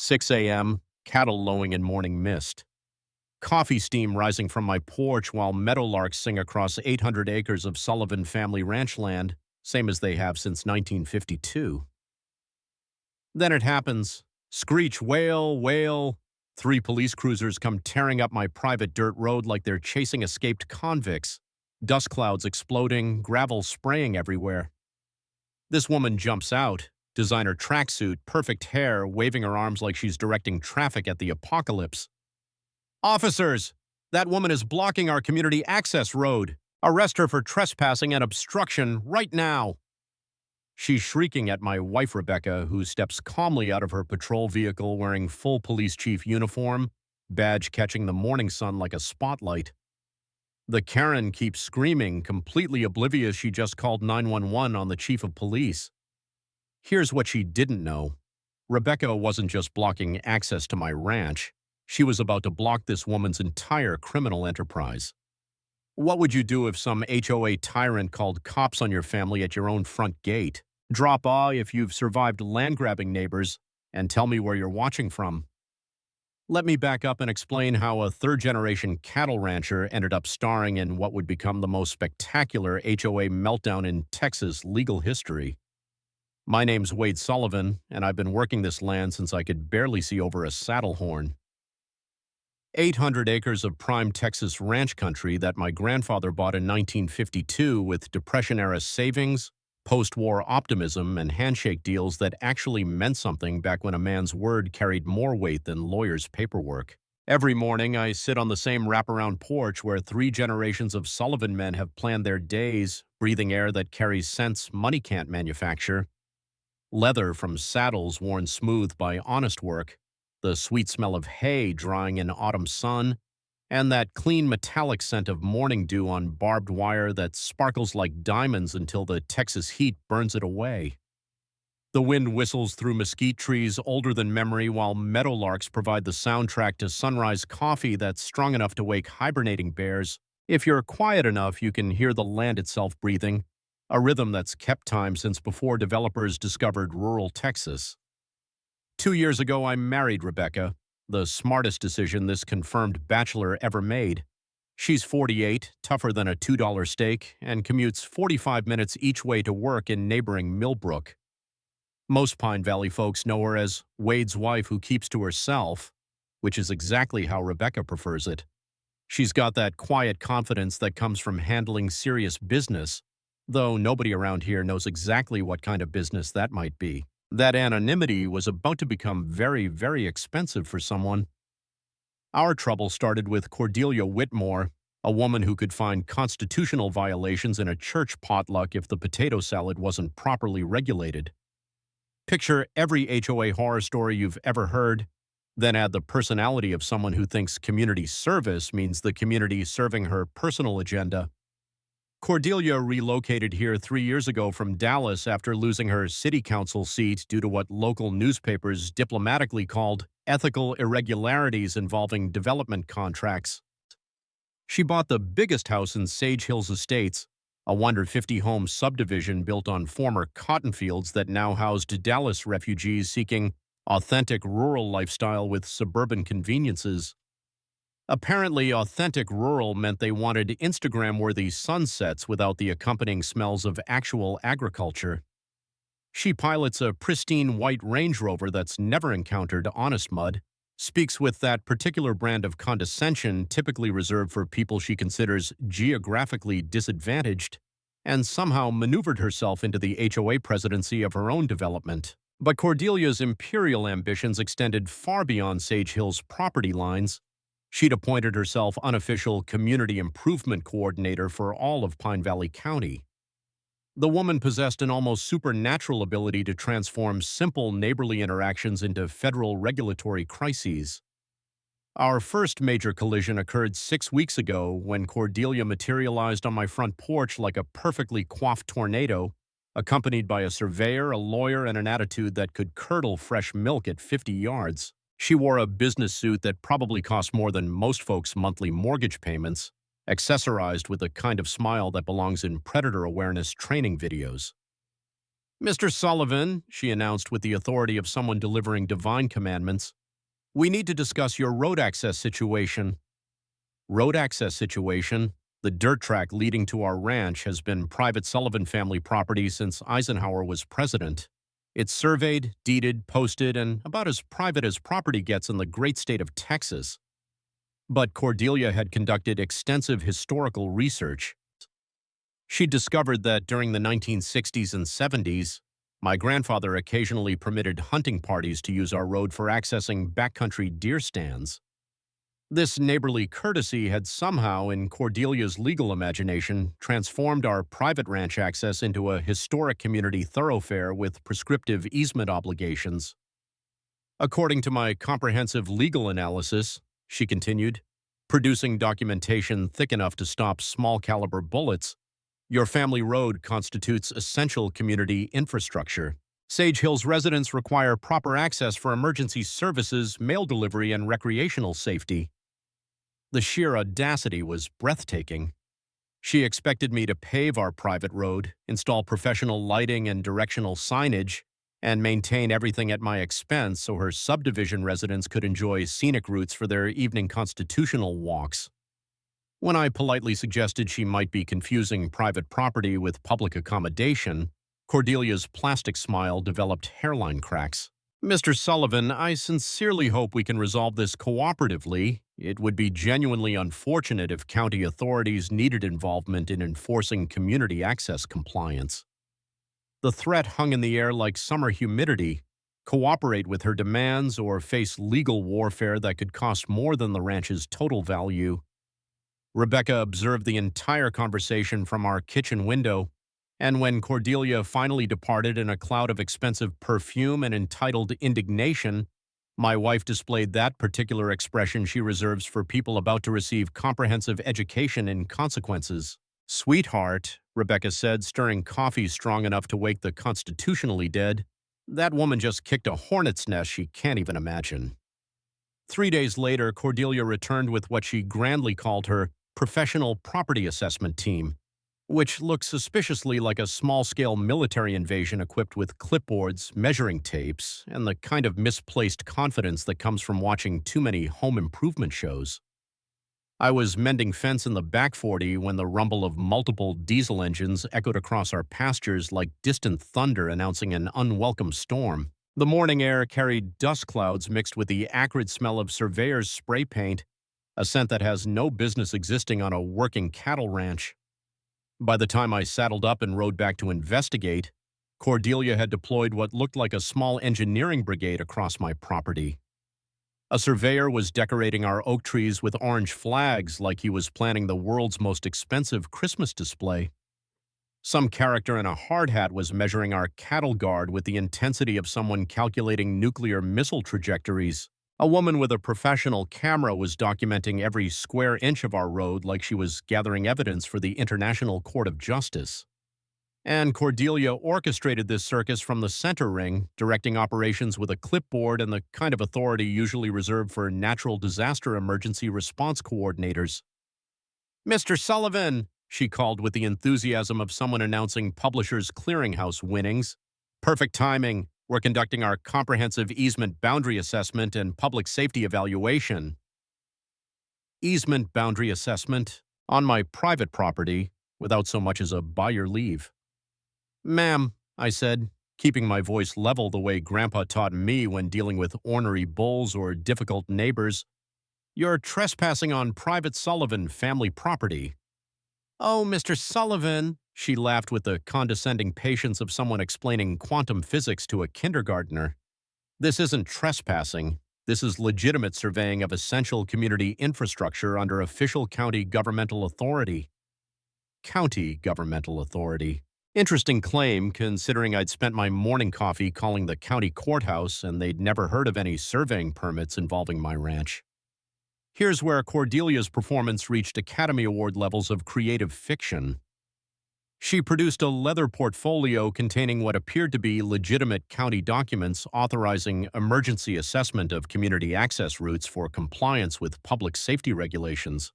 6 a.m., cattle lowing in morning mist. Coffee steam rising from my porch while meadowlarks sing across 800 acres of Sullivan family ranch land, same as they have since 1952. Then it happens. Screech, wail, wail. Three police cruisers come tearing up my private dirt road like they're chasing escaped convicts. Dust clouds exploding, gravel spraying everywhere. This woman jumps out, designer tracksuit, perfect hair, waving her arms like she's directing traffic at the apocalypse. Officers! That woman is blocking our community access road. Arrest her for trespassing and obstruction right now. She's shrieking at my wife, Rebecca, who steps calmly out of her patrol vehicle wearing full police chief uniform, badge catching the morning sun like a spotlight. The Karen keeps screaming, completely oblivious she just called 911 on the chief of police. Here's what she didn't know. Rebecca wasn't just blocking access to my ranch. She was about to block this woman's entire criminal enterprise. What would you do if some HOA tyrant called cops on your family at your own front gate? Drop by if you've survived land-grabbing neighbors, and tell me where you're watching from. Let me back up and explain how a third-generation cattle rancher ended up starring in what would become the most spectacular HOA meltdown in Texas legal history. My name's Wade Sullivan, and I've been working this land since I could barely see over a saddle horn. 800 acres of prime Texas ranch country that my grandfather bought in 1952 with Depression-era savings, post-war optimism, and handshake deals that actually meant something back when a man's word carried more weight than lawyers' paperwork. Every morning, I sit on the same wraparound porch where 3 generations of Sullivan men have planned their days, breathing air that carries scents money can't manufacture. Leather from saddles worn smooth by honest work, the sweet smell of hay drying in autumn sun, and that clean metallic scent of morning dew on barbed wire that sparkles like diamonds until the Texas heat burns it away. The wind whistles through mesquite trees older than memory while meadowlarks provide the soundtrack to sunrise coffee that's strong enough to wake hibernating bears. If you're quiet enough, you can hear the land itself breathing, a rhythm that's kept time since before developers discovered rural Texas. 2 years ago, I married Rebecca, the smartest decision this confirmed bachelor ever made. She's 48, tougher than a $2 steak, and commutes 45 minutes each way to work in neighboring Millbrook. Most Pine Valley folks know her as Wade's wife who keeps to herself, which is exactly how Rebecca prefers it. She's got that quiet confidence that comes from handling serious business, though nobody around here knows exactly what kind of business that might be. That anonymity was about to become very, very expensive for someone. Our trouble started with Cordelia Whitmore, a woman who could find constitutional violations in a church potluck if the potato salad wasn't properly regulated. Picture every HOA horror story you've ever heard, then add the personality of someone who thinks community service means the community serving her personal agenda. Cordelia relocated here 3 years ago from Dallas after losing her city council seat due to what local newspapers diplomatically called ethical irregularities involving development contracts. She bought the biggest house in Sage Hills Estates, a 150-home subdivision built on former cotton fields that now housed Dallas refugees seeking authentic rural lifestyle with suburban conveniences. Apparently, authentic rural meant they wanted Instagram-worthy sunsets without the accompanying smells of actual agriculture. She pilots a pristine white Range Rover that's never encountered honest mud, speaks with that particular brand of condescension typically reserved for people she considers geographically disadvantaged, and somehow maneuvered herself into the HOA presidency of her own development. But Cordelia's imperial ambitions extended far beyond Sage Hill's property lines. She'd appointed herself unofficial community improvement coordinator for all of Pine Valley County. The woman possessed an almost supernatural ability to transform simple neighborly interactions into federal regulatory crises. Our first major collision occurred 6 weeks ago when Cordelia materialized on my front porch like a perfectly coiffed tornado, accompanied by a surveyor, a lawyer, and an attitude that could curdle fresh milk at 50 yards. She wore a business suit that probably cost more than most folks' monthly mortgage payments, accessorized with a kind of smile that belongs in predator awareness training videos. Mr. Sullivan, she announced with the authority of someone delivering divine commandments, we need to discuss your road access situation. Road access situation? The dirt track leading to our ranch has been private Sullivan family property since Eisenhower was president. It's surveyed, deeded, posted, and about as private as property gets in the great state of Texas. But Cordelia had conducted extensive historical research. She discovered that during the 1960s and 70s, my grandfather occasionally permitted hunting parties to use our road for accessing backcountry deer stands. This neighborly courtesy had somehow, in Cordelia's legal imagination, transformed our private ranch access into a historic community thoroughfare with prescriptive easement obligations. According to my comprehensive legal analysis, she continued, producing documentation thick enough to stop small-caliber bullets, your family road constitutes essential community infrastructure. Sage Hills residents require proper access for emergency services, mail delivery, and recreational safety. The sheer audacity was breathtaking. She expected me to pave our private road, install professional lighting and directional signage, and maintain everything at my expense so her subdivision residents could enjoy scenic routes for their evening constitutional walks. When I politely suggested she might be confusing private property with public accommodation, Cordelia's plastic smile developed hairline cracks. Mr. Sullivan, I sincerely hope we can resolve this cooperatively. It would be genuinely unfortunate if county authorities needed involvement in enforcing community access compliance. The threat hung in the air like summer humidity. Cooperate with her demands or face legal warfare that could cost more than the ranch's total value. Rebecca observed the entire conversation from our kitchen window, and when Cordelia finally departed in a cloud of expensive perfume and entitled indignation, my wife displayed that particular expression she reserves for people about to receive comprehensive education in consequences. Sweetheart, Rebecca said, stirring coffee strong enough to wake the constitutionally dead, that woman just kicked a hornet's nest she can't even imagine. 3 days later, Cordelia returned with what she grandly called her professional property assessment team, which looked suspiciously like a small-scale military invasion equipped with clipboards, measuring tapes, and the kind of misplaced confidence that comes from watching too many home improvement shows. I was mending fence in the back 40 when the rumble of multiple diesel engines echoed across our pastures like distant thunder announcing an unwelcome storm. The morning air carried dust clouds mixed with the acrid smell of surveyor's spray paint, a scent that has no business existing on a working cattle ranch. By the time I saddled up and rode back to investigate, Cordelia had deployed what looked like a small engineering brigade across my property. A surveyor was decorating our oak trees with orange flags like he was planning the world's most expensive Christmas display. Some character in a hard hat was measuring our cattle guard with the intensity of someone calculating nuclear missile trajectories. A woman with a professional camera was documenting every square inch of our road like she was gathering evidence for the International Court of Justice. And Cordelia orchestrated this circus from the center ring, directing operations with a clipboard and the kind of authority usually reserved for natural disaster emergency response coordinators. Mr. Sullivan, she called with the enthusiasm of someone announcing Publishers Clearinghouse winnings. Perfect timing. We're conducting our comprehensive easement boundary assessment and public safety evaluation. Easement boundary assessment on my private property without so much as a by your leave. Ma'am, I said, keeping my voice level the way Grandpa taught me when dealing with ornery bulls or difficult neighbors, you're trespassing on private Sullivan family property. Oh, Mr. Sullivan, she laughed with the condescending patience of someone explaining quantum physics to a kindergartner. This isn't trespassing. This is legitimate surveying of essential community infrastructure under official county governmental authority. County governmental authority. Interesting claim, considering I'd spent my morning coffee calling the county courthouse and they'd never heard of any surveying permits involving my ranch. Here's where Cordelia's performance reached Academy Award levels of creative fiction. She produced a leather portfolio containing what appeared to be legitimate county documents authorizing emergency assessment of community access routes for compliance with public safety regulations.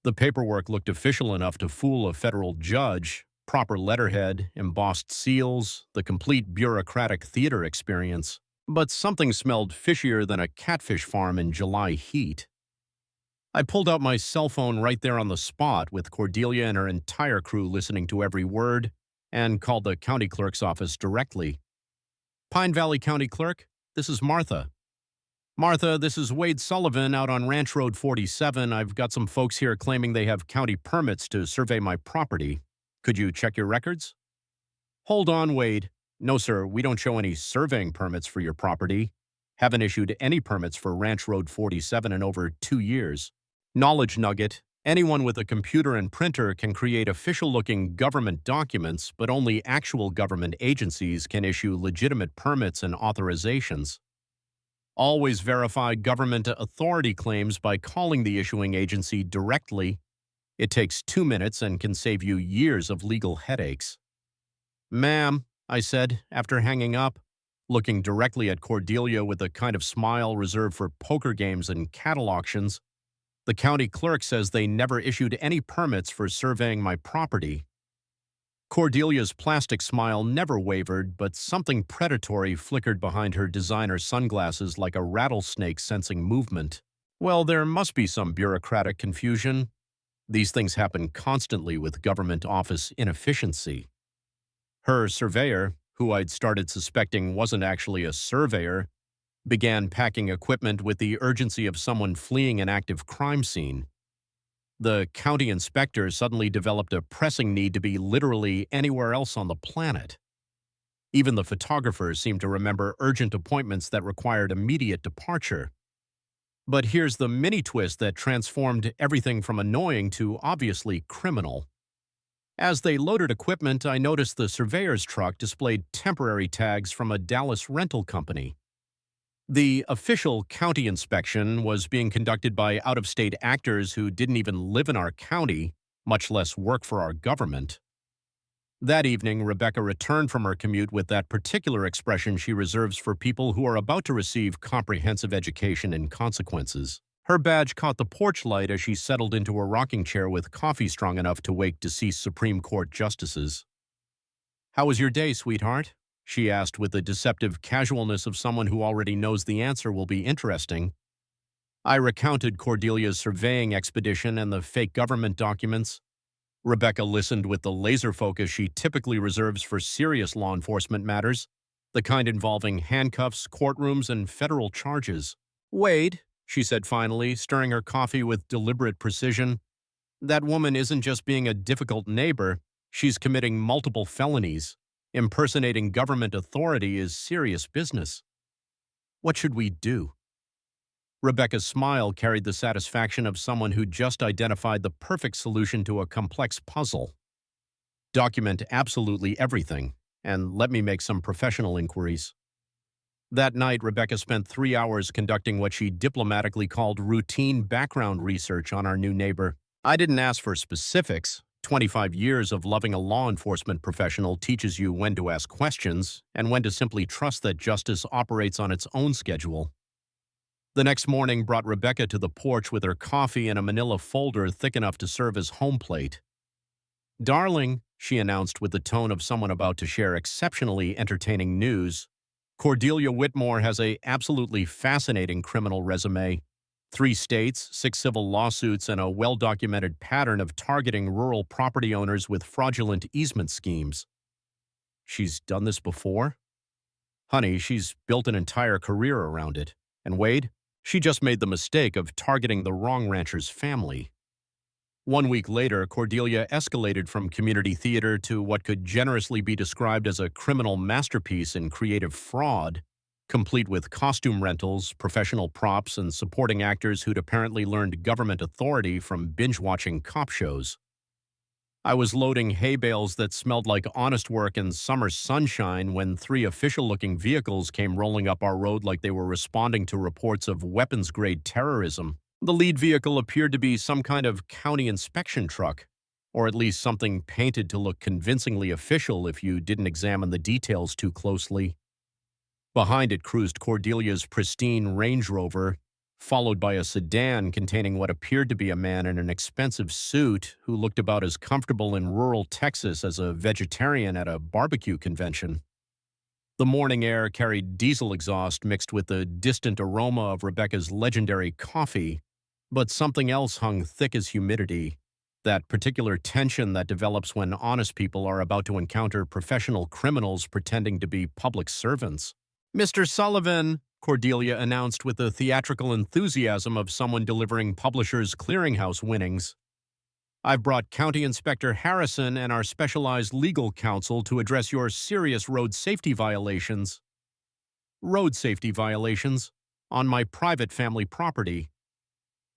The paperwork looked official enough to fool a federal judge, Proper letterhead, embossed seals, the complete bureaucratic theater experience. But something smelled fishier than a catfish farm in July heat. I pulled out my cell phone right there on the spot with Cordelia and her entire crew listening to every word and called the county clerk's office directly. Pine Valley County Clerk, this is Martha. Martha, this is Wade Sullivan out on Ranch Road 47. I've got some folks here claiming they have county permits to survey my property. Could you check your records? Hold on, Wade. No, sir, we don't show any surveying permits for your property. Haven't issued any permits for Ranch Road 47 in over 2 years. Knowledge nugget. Anyone with a computer and printer can create official-looking government documents, but only actual government agencies can issue legitimate permits and authorizations. Always verify government authority claims by calling the issuing agency directly. It takes 2 minutes and can save you years of legal headaches. Ma'am, I said, after hanging up, looking directly at Cordelia with a kind of smile reserved for poker games and cattle auctions. The county clerk says they never issued any permits for surveying my property. Cordelia's plastic smile never wavered, but something predatory flickered behind her designer sunglasses like a rattlesnake sensing movement. Well, there must be some bureaucratic confusion. These things happen constantly with government office inefficiency. Her surveyor, who I'd started suspecting wasn't actually a surveyor, began packing equipment with the urgency of someone fleeing an active crime scene. The county inspector suddenly developed a pressing need to be literally anywhere else on the planet. Even the photographer seemed to remember urgent appointments that required immediate departure. But here's the mini twist that transformed everything from annoying to obviously criminal. As they loaded equipment, I noticed the surveyor's truck displayed temporary tags from a Dallas rental company. The official county inspection was being conducted by out-of-state actors who didn't even live in our county, much less work for our government. That evening, Rebecca returned from her commute with that particular expression she reserves for people who are about to receive comprehensive education in consequences. Her badge caught the porch light as she settled into a rocking chair with coffee strong enough to wake deceased Supreme Court justices. "How was your day, sweetheart?" she asked with the deceptive casualness of someone who already knows the answer will be interesting. I recounted Cordelia's surveying expedition and the fake government documents. Rebecca listened with the laser focus she typically reserves for serious law enforcement matters, the kind involving handcuffs, courtrooms, and federal charges. "Wade," she said finally, stirring her coffee with deliberate precision, "that woman isn't just being a difficult neighbor, she's committing multiple felonies. Impersonating government authority is serious business. What should we do?" Rebecca's smile carried the satisfaction of someone who just identified the perfect solution to a complex puzzle. Document absolutely everything, and let me make some professional inquiries. That night, Rebecca spent 3 hours conducting what she diplomatically called routine background research on our new neighbor. I didn't ask for specifics. 25 years of loving a law enforcement professional teaches you when to ask questions and when to simply trust that justice operates on its own schedule. The next morning brought Rebecca to the porch with her coffee and a manila folder thick enough to serve as home plate. "Darling," she announced with the tone of someone about to share exceptionally entertaining news, "Cordelia Whitmore has a absolutely fascinating criminal resume. 3 states, 6 civil lawsuits, and a well-documented pattern of targeting rural property owners with fraudulent easement schemes." "She's done this before?" "Honey, she's built an entire career around it. And Wade, she just made the mistake of targeting the wrong rancher's family." 1 week later, Cordelia escalated from community theater to what could generously be described as a criminal masterpiece in creative fraud, complete with costume rentals, professional props, and supporting actors who'd apparently learned government authority from binge-watching cop shows. I was loading hay bales that smelled like honest work and summer sunshine when 3 official-looking vehicles came rolling up our road like they were responding to reports of weapons-grade terrorism. The lead vehicle appeared to be some kind of county inspection truck, or at least something painted to look convincingly official if you didn't examine the details too closely. Behind it cruised Cordelia's pristine Range Rover, followed by a sedan containing what appeared to be a man in an expensive suit who looked about as comfortable in rural Texas as a vegetarian at a barbecue convention. The morning air carried diesel exhaust mixed with the distant aroma of Rebecca's legendary coffee, but something else hung thick as humidity, that particular tension that develops when honest people are about to encounter professional criminals pretending to be public servants. "Mr. Sullivan," Cordelia announced with the theatrical enthusiasm of someone delivering Publishers Clearinghouse winnings. "I've brought County Inspector Harrison and our specialized legal counsel to address your serious road safety violations." Road safety violations on my private family property.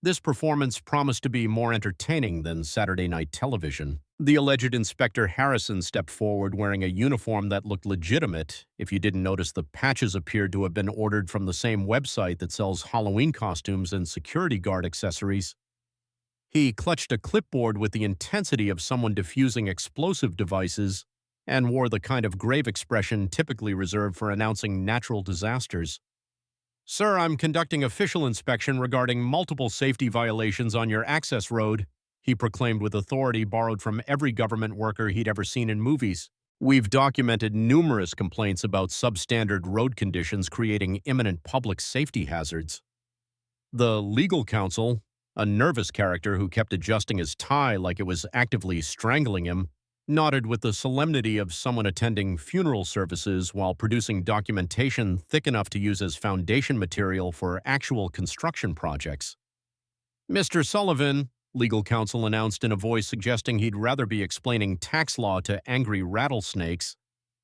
This performance promised to be more entertaining than Saturday night television. The alleged Inspector Harrison stepped forward wearing a uniform that looked legitimate if you didn't notice the patches appeared to have been ordered from the same website that sells Halloween costumes and security guard accessories. He clutched a clipboard with the intensity of someone defusing explosive devices and wore the kind of grave expression typically reserved for announcing natural disasters. "Sir, I'm conducting official inspection regarding multiple safety violations on your access road," he proclaimed with authority borrowed from every government worker he'd ever seen in movies. "We've documented numerous complaints about substandard road conditions creating imminent public safety hazards." The legal counsel, a nervous character who kept adjusting his tie like it was actively strangling him, nodded with the solemnity of someone attending funeral services while producing documentation thick enough to use as foundation material for actual construction projects. "Mr. Sullivan," legal counsel announced in a voice suggesting he'd rather be explaining tax law to angry rattlesnakes,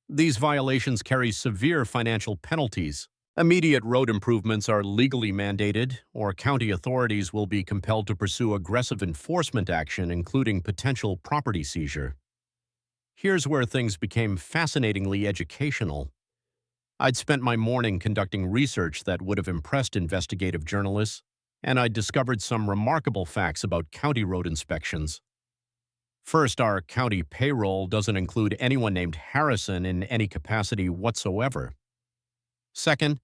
"these violations carry severe financial penalties. Immediate road improvements are legally mandated, or county authorities will be compelled to pursue aggressive enforcement action, including potential property seizure." Here's where things became fascinatingly educational. I'd spent my morning conducting research that would have impressed investigative journalists, and I'd discovered some remarkable facts about county road inspections. First, our county payroll doesn't include anyone named Harrison in any capacity whatsoever. Second,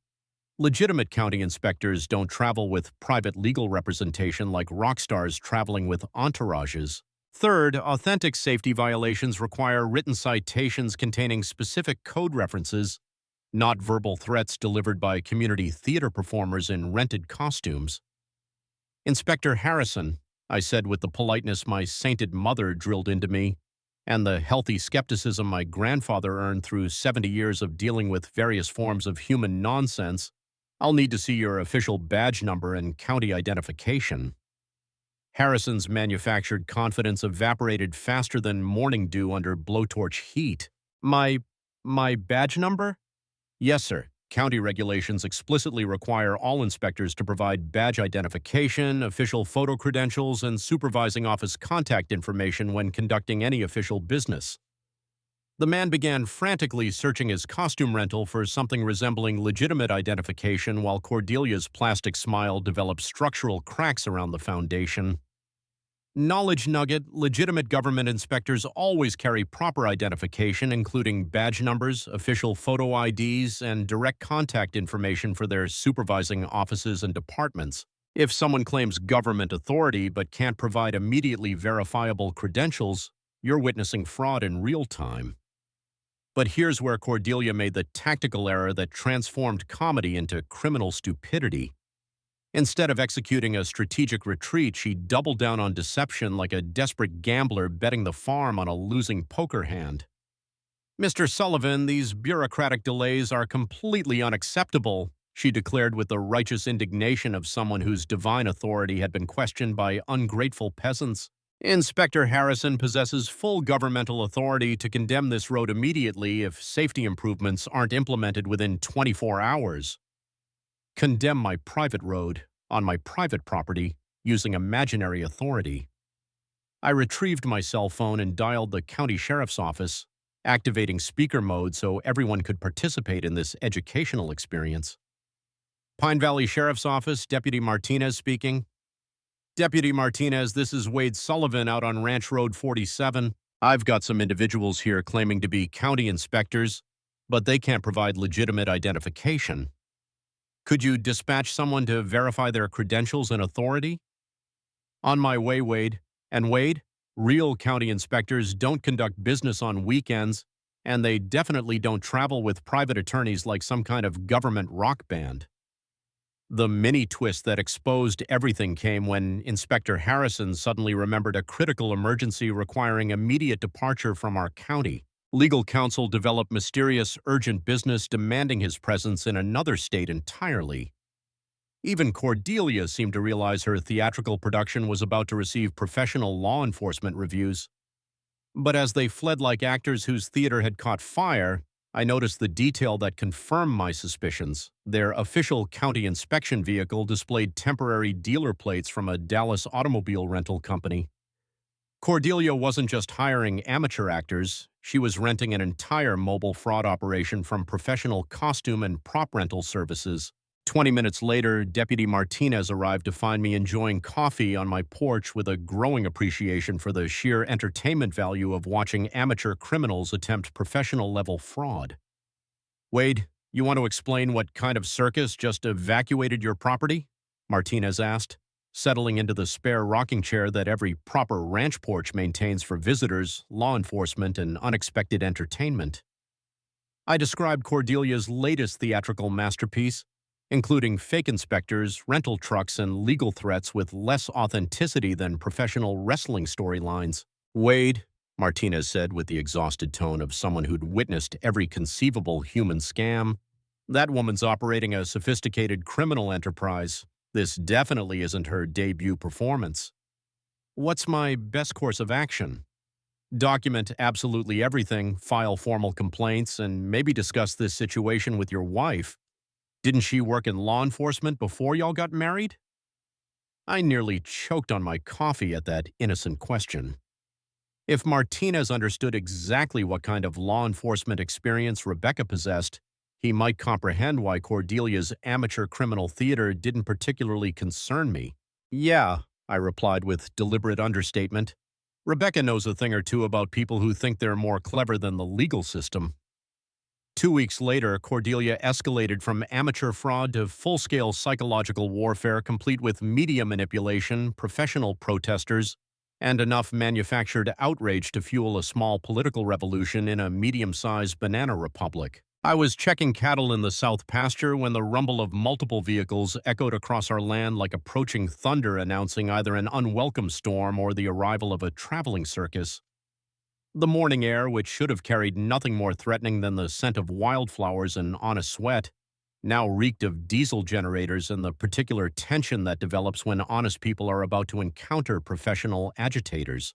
legitimate county inspectors don't travel with private legal representation like rock stars traveling with entourages. Third, authentic safety violations require written citations containing specific code references, not verbal threats delivered by community theater performers in rented costumes. "Inspector Harrison," I said with the politeness my sainted mother drilled into me, and the healthy skepticism my grandfather earned through 70 years of dealing with various forms of human nonsense, "I'll need to see your official badge number and county identification." Harrison's manufactured confidence evaporated faster than morning dew under blowtorch heat. My badge number?" "Yes, sir. County regulations explicitly require all inspectors to provide badge identification, official photo credentials, and supervising office contact information when conducting any official business." The man began frantically searching his costume rental for something resembling legitimate identification while Cordelia's plastic smile developed structural cracks around the foundation. "Knowledge nugget, legitimate government inspectors always carry proper identification, including badge numbers, official photo IDs, and direct contact information for their supervising offices and departments. If someone claims government authority but can't provide immediately verifiable credentials, you're witnessing fraud in real time." But here's where Cordelia made the tactical error that transformed comedy into criminal stupidity. Instead of executing a strategic retreat, she doubled down on deception like a desperate gambler betting the farm on a losing poker hand. "Mr. Sullivan, these bureaucratic delays are completely unacceptable," she declared with the righteous indignation of someone whose divine authority had been questioned by ungrateful peasants. "Inspector Harrison possesses full governmental authority to condemn this road immediately if safety improvements aren't implemented within 24 hours. Condemn my private road, on my private property, using imaginary authority." I retrieved my cell phone and dialed the county sheriff's office, activating speaker mode so everyone could participate in this educational experience. "Pine Valley Sheriff's Office, Deputy Martinez speaking." "Deputy Martinez, this is Wade Sullivan out on Ranch Road 47. I've got some individuals here claiming to be county inspectors, but they can't provide legitimate identification." Could you dispatch someone to verify their credentials and authority? On my way, Wade. And Wade, real county inspectors don't conduct business on weekends, and they definitely don't travel with private attorneys like some kind of government rock band. The mini twist that exposed everything came when Inspector Harrison suddenly remembered a critical emergency requiring immediate departure from our county. Legal counsel developed mysterious, urgent business demanding his presence in another state entirely. Even Cordelia seemed to realize her theatrical production was about to receive professional law enforcement reviews. But as they fled like actors whose theater had caught fire, I noticed the detail that confirmed my suspicions. Their official county inspection vehicle displayed temporary dealer plates from a Dallas automobile rental company. Cordelia wasn't just hiring amateur actors, she was renting an entire mobile fraud operation from professional costume and prop rental services. 20 minutes later, Deputy Martinez arrived to find me enjoying coffee on my porch with a growing appreciation for the sheer entertainment value of watching amateur criminals attempt professional-level fraud. Wade, you want to explain what kind of circus just evacuated your property? Martinez asked, settling into the spare rocking chair that every proper ranch porch maintains for visitors, law enforcement, and unexpected entertainment. I described Cordelia's latest theatrical masterpiece, including fake inspectors, rental trucks, and legal threats with less authenticity than professional wrestling storylines. Wade, Martinez said with the exhausted tone of someone who'd witnessed every conceivable human scam, that woman's operating a sophisticated criminal enterprise. This definitely isn't her debut performance. What's my best course of action? Document absolutely everything, file formal complaints, and maybe discuss this situation with your wife. Didn't she work in law enforcement before y'all got married? I nearly choked on my coffee at that innocent question. If Martinez understood exactly what kind of law enforcement experience Rebecca possessed, he might comprehend why Cordelia's amateur criminal theater didn't particularly concern me. Yeah, I replied with deliberate understatement. Rebecca knows a thing or two about people who think they're more clever than the legal system. 2 weeks later, Cordelia escalated from amateur fraud to full-scale psychological warfare complete with media manipulation, professional protesters, and enough manufactured outrage to fuel a small political revolution in a medium-sized banana republic. I was checking cattle in the south pasture when the rumble of multiple vehicles echoed across our land like approaching thunder announcing either an unwelcome storm or the arrival of a traveling circus. The morning air, which should have carried nothing more threatening than the scent of wildflowers and honest sweat, now reeked of diesel generators and the particular tension that develops when honest people are about to encounter professional agitators.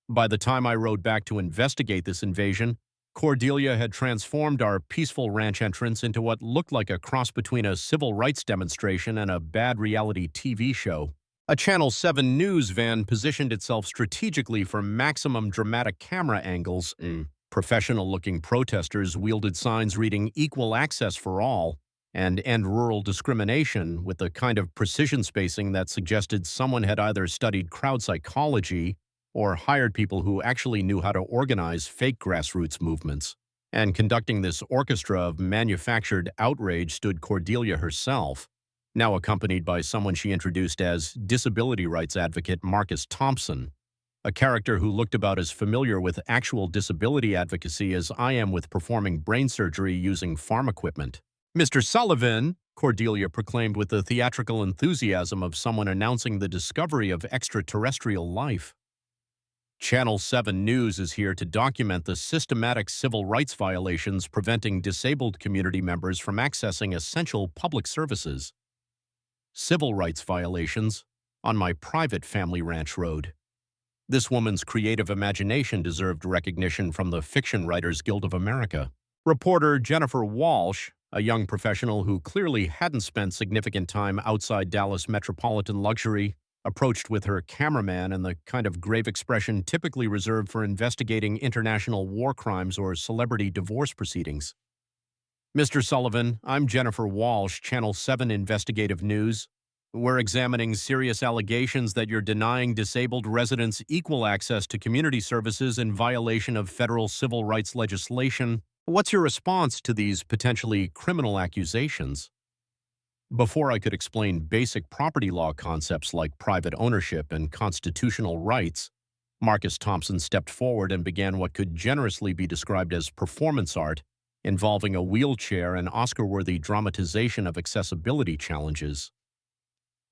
By the time I rode back to investigate this invasion, Cordelia had transformed our peaceful ranch entrance into what looked like a cross between a civil rights demonstration and a bad reality TV show. A Channel 7 news van positioned itself strategically for maximum dramatic camera angles. Professional-looking protesters wielded signs reading "Equal Access for All" and "End Rural Discrimination" with the kind of precision spacing that suggested someone had either studied crowd psychology or hired people who actually knew how to organize fake grassroots movements. And conducting this orchestra of manufactured outrage stood Cordelia herself, now accompanied by someone she introduced as disability rights advocate Marcus Thompson, a character who looked about as familiar with actual disability advocacy as I am with performing brain surgery using farm equipment. "Mr. Sullivan," Cordelia proclaimed with the theatrical enthusiasm of someone announcing the discovery of extraterrestrial life. Channel 7 News is here to document the systematic civil rights violations preventing disabled community members from accessing essential public services. Civil rights violations on my private family ranch road. This woman's creative imagination deserved recognition from the Fiction Writers Guild of America. Reporter Jennifer Walsh, a young professional who clearly hadn't spent significant time outside Dallas metropolitan luxury, approached with her cameraman and the kind of grave expression typically reserved for investigating international war crimes or celebrity divorce proceedings. "Mr. Sullivan, I'm Jennifer Walsh, Channel 7 Investigative News. We're examining serious allegations that you're denying disabled residents equal access to community services in violation of federal civil rights legislation. What's your response to these potentially criminal accusations?" Before I could explain basic property law concepts like private ownership and constitutional rights, Marcus Thompson stepped forward and began what could generously be described as performance art, involving a wheelchair and Oscar-worthy dramatization of accessibility challenges.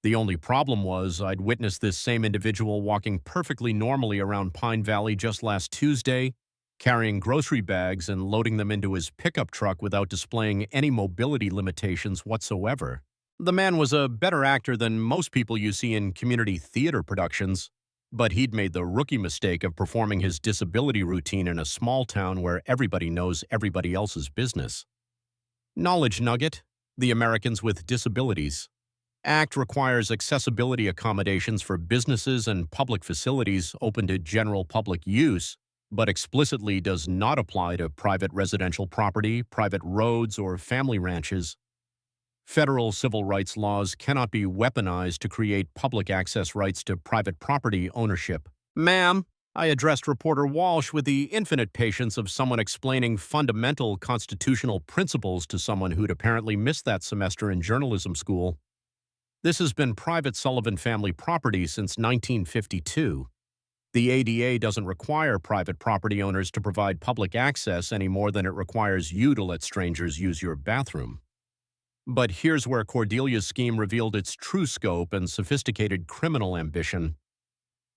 The only problem was I'd witnessed this same individual walking perfectly normally around Pine Valley just last Tuesday, carrying grocery bags and loading them into his pickup truck without displaying any mobility limitations whatsoever. The man was a better actor than most people you see in community theater productions, but he'd made the rookie mistake of performing his disability routine in a small town where everybody knows everybody else's business. Knowledge nugget: the Americans with Disabilities Act requires accessibility accommodations for businesses and public facilities open to general public use, but explicitly does not apply to private residential property, private roads, or family ranches. Federal civil rights laws cannot be weaponized to create public access rights to private property ownership. Ma'am, I addressed reporter Walsh with the infinite patience of someone explaining fundamental constitutional principles to someone who'd apparently missed that semester in journalism school. This has been private Sullivan family property since 1952. The ADA doesn't require private property owners to provide public access any more than it requires you to let strangers use your bathroom. But here's where Cordelia's scheme revealed its true scope and sophisticated criminal ambition.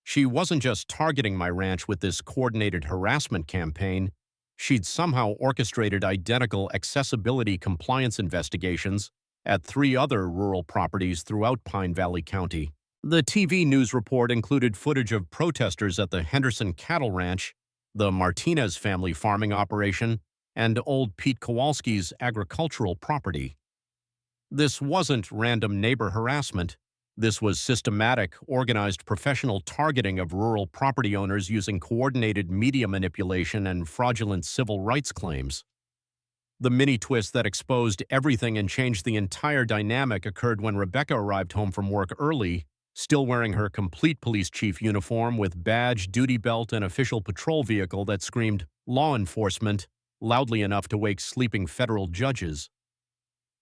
She wasn't just targeting my ranch with this coordinated harassment campaign. She'd somehow orchestrated identical accessibility compliance investigations at 3 other rural properties throughout Pine Valley County. The TV news report included footage of protesters at the Henderson Cattle Ranch, the Martinez family farming operation, and old Pete Kowalski's agricultural property. This wasn't random neighbor harassment. This was systematic, organized professional targeting of rural property owners using coordinated media manipulation and fraudulent civil rights claims. The mini-twist that exposed everything and changed the entire dynamic occurred when Rebecca arrived home from work early, still wearing her complete police chief uniform with badge, duty belt, and official patrol vehicle that screamed "law enforcement" loudly enough to wake sleeping federal judges.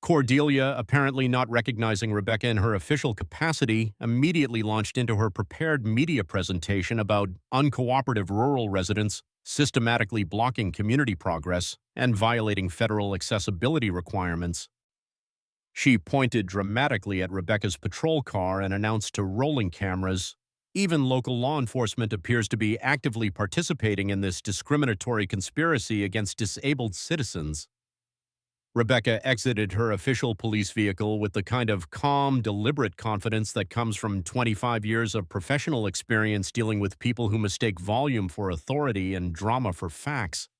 Cordelia, apparently not recognizing Rebecca in her official capacity, immediately launched into her prepared media presentation about uncooperative rural residents systematically blocking community progress and violating federal accessibility requirements. She pointed dramatically at Rebecca's patrol car and announced to rolling cameras, "Even local law enforcement appears to be actively participating in this discriminatory conspiracy against disabled citizens." Rebecca exited her official police vehicle with the kind of calm, deliberate confidence that comes from 25 years of professional experience dealing with people who mistake volume for authority and drama for facts.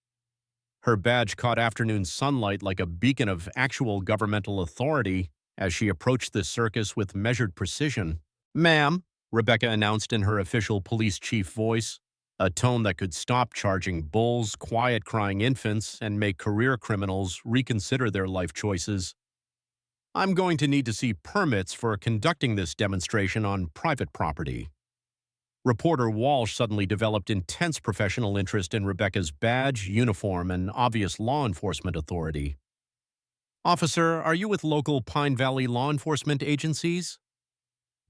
Her badge caught afternoon sunlight like a beacon of actual governmental authority as she approached the circus with measured precision. "Ma'am," Rebecca announced in her official police chief voice, a tone that could stop charging bulls, quiet crying infants, and make career criminals reconsider their life choices. "I'm going to need to see permits for conducting this demonstration on private property." Reporter Walsh suddenly developed intense professional interest in Rebecca's badge, uniform, and obvious law enforcement authority. "Officer, are you with local Pine Valley law enforcement agencies?"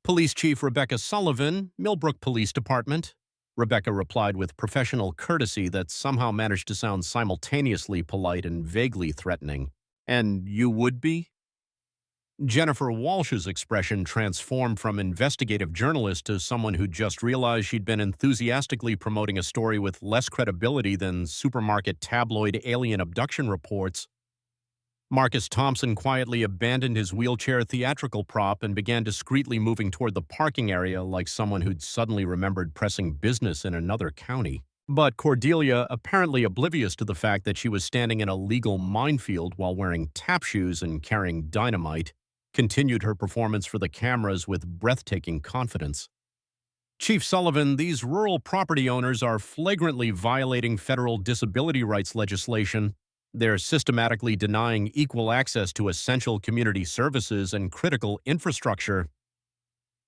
"Police Chief Rebecca Sullivan, Millbrook Police Department," Rebecca replied with professional courtesy that somehow managed to sound simultaneously polite and vaguely threatening. "And you would be?" Jennifer Walsh's expression transformed from investigative journalist to someone who'd just realized she'd been enthusiastically promoting a story with less credibility than supermarket tabloid alien abduction reports. Marcus Thompson quietly abandoned his wheelchair theatrical prop and began discreetly moving toward the parking area like someone who'd suddenly remembered pressing business in another county. But Cordelia, apparently oblivious to the fact that she was standing in a legal minefield while wearing tap shoes and carrying dynamite, continued her performance for the cameras with breathtaking confidence. "Chief Sullivan, these rural property owners are flagrantly violating federal disability rights legislation. They're systematically denying equal access to essential community services and critical infrastructure."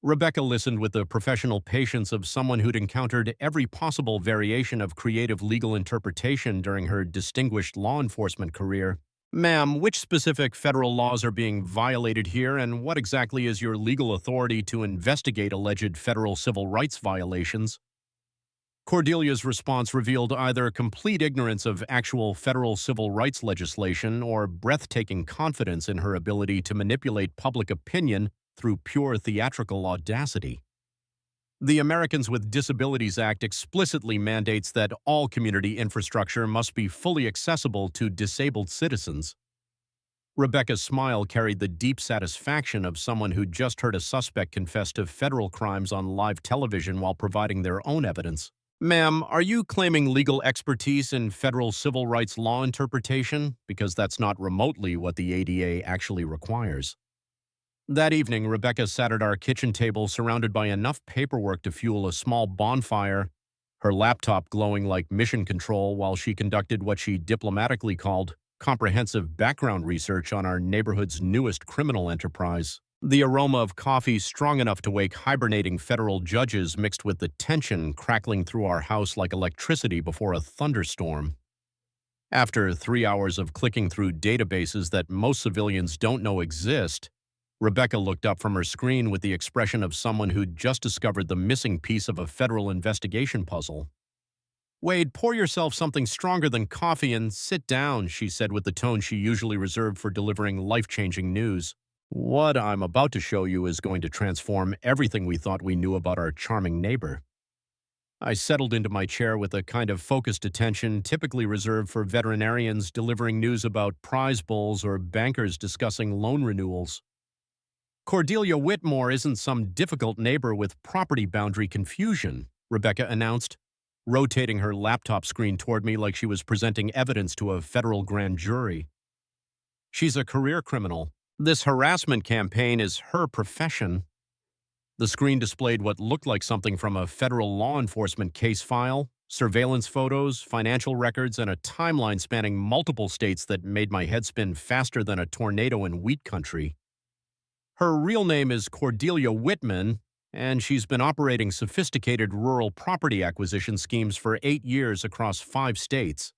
Rebecca listened with the professional patience of someone who'd encountered every possible variation of creative legal interpretation during her distinguished law enforcement career. Ma'am, which specific federal laws are being violated here, and what exactly is your legal authority to investigate alleged federal civil rights violations? Cordelia's response revealed either complete ignorance of actual federal civil rights legislation or breathtaking confidence in her ability to manipulate public opinion through pure theatrical audacity. The Americans with Disabilities Act explicitly mandates that all community infrastructure must be fully accessible to disabled citizens. Rebecca's smile carried the deep satisfaction of someone who just heard a suspect confess to federal crimes on live television while providing their own evidence. Ma'am, are you claiming legal expertise in federal civil rights law interpretation? Because that's not remotely what the ADA actually requires. That evening, Rebecca sat at our kitchen table surrounded by enough paperwork to fuel a small bonfire, her laptop glowing like mission control while she conducted what she diplomatically called comprehensive background research on our neighborhood's newest criminal enterprise. The aroma of coffee strong enough to wake hibernating federal judges mixed with the tension crackling through our house like electricity before a thunderstorm. After 3 hours of clicking through databases that most civilians don't know exist, Rebecca looked up from her screen with the expression of someone who'd just discovered the missing piece of a federal investigation puzzle. Wade, pour yourself something stronger than coffee and sit down, she said with the tone she usually reserved for delivering life-changing news. What I'm about to show you is going to transform everything we thought we knew about our charming neighbor. I settled into my chair with a kind of focused attention typically reserved for veterinarians delivering news about prize bulls or bankers discussing loan renewals. Cordelia Whitmore isn't some difficult neighbor with property boundary confusion, Rebecca announced, rotating her laptop screen toward me like she was presenting evidence to a federal grand jury. She's a career criminal. This harassment campaign is her profession. The screen displayed what looked like something from a federal law enforcement case file, surveillance photos, financial records, and a timeline spanning multiple states that made my head spin faster than a tornado in wheat country. Her real name is Cordelia Whitman, and she's been operating sophisticated rural property acquisition schemes for 8 years across 5 states.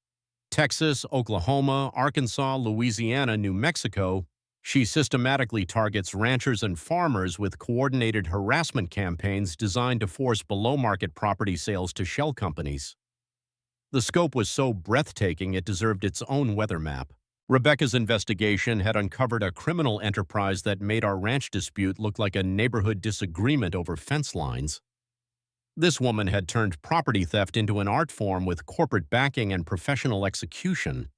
Texas, Oklahoma, Arkansas, Louisiana, New Mexico. She systematically targets ranchers and farmers with coordinated harassment campaigns designed to force below-market property sales to shell companies. The scope was so breathtaking it deserved its own weather map. Rebecca's investigation had uncovered a criminal enterprise that made our ranch dispute look like a neighborhood disagreement over fence lines. This woman had turned property theft into an art form with corporate backing and professional execution.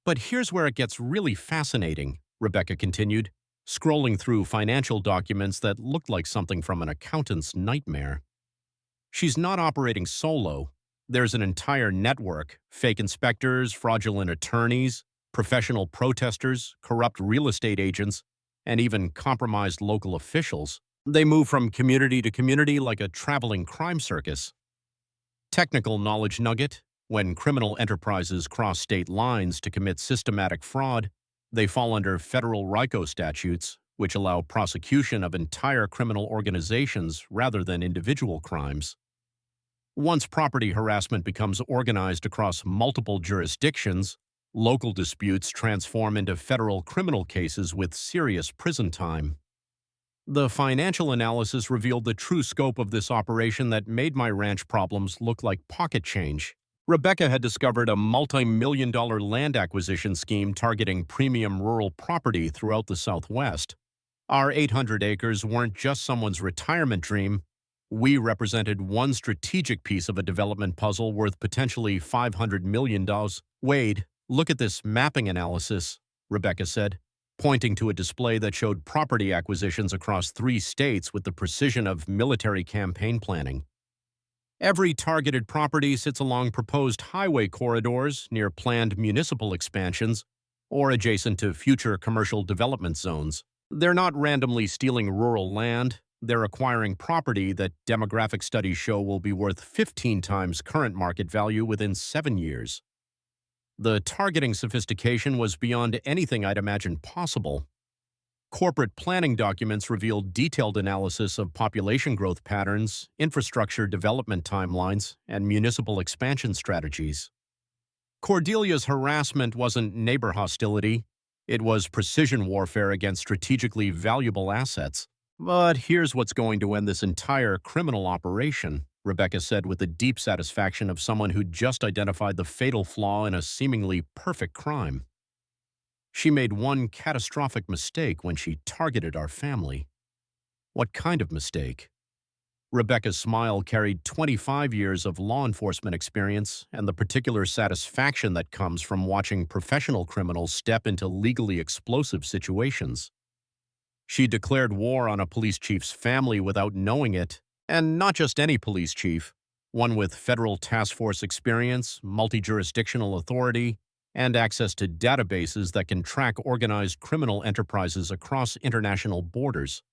But here's where it gets really fascinating, Rebecca continued, scrolling through financial documents that looked like something from an accountant's nightmare. She's not operating solo. There's an entire network: fake inspectors, fraudulent attorneys, professional protesters, corrupt real estate agents, and even compromised local officials. They move from community to community like a traveling crime circus. Technical knowledge nugget: when criminal enterprises cross state lines to commit systematic fraud, they fall under federal RICO statutes, which allow prosecution of entire criminal organizations rather than individual crimes. Once property harassment becomes organized across multiple jurisdictions, local disputes transform into federal criminal cases with serious prison time. The financial analysis revealed the true scope of this operation that made my ranch problems look like pocket change. Rebecca had discovered a multi-million-dollar land acquisition scheme targeting premium rural property throughout the Southwest. Our 800 acres weren't just someone's retirement dream. We represented one strategic piece of a development puzzle worth potentially $500 million. Wade, look at this mapping analysis, Rebecca said, pointing to a display that showed property acquisitions across 3 states with the precision of military campaign planning. Every targeted property sits along proposed highway corridors near planned municipal expansions or adjacent to future commercial development zones. They're not randomly stealing rural land. They're acquiring property that demographic studies show will be worth 15 times current market value within 7 years. The targeting sophistication was beyond anything I'd imagined possible. Corporate planning documents revealed detailed analysis of population growth patterns, infrastructure development timelines, and municipal expansion strategies. Cordelia's harassment wasn't neighbor hostility. It was precision warfare against strategically valuable assets. But here's what's going to end this entire criminal operation, Rebecca said with the deep satisfaction of someone who'd just identified the fatal flaw in a seemingly perfect crime. She made one catastrophic mistake when she targeted our family. What kind of mistake? Rebecca's smile carried 25 years of law enforcement experience and the particular satisfaction that comes from watching professional criminals step into legally explosive situations. She declared war on a police chief's family without knowing it, and not just any police chief, one with federal task force experience, multi-jurisdictional authority, and access to databases that can track organized criminal enterprises across international borders.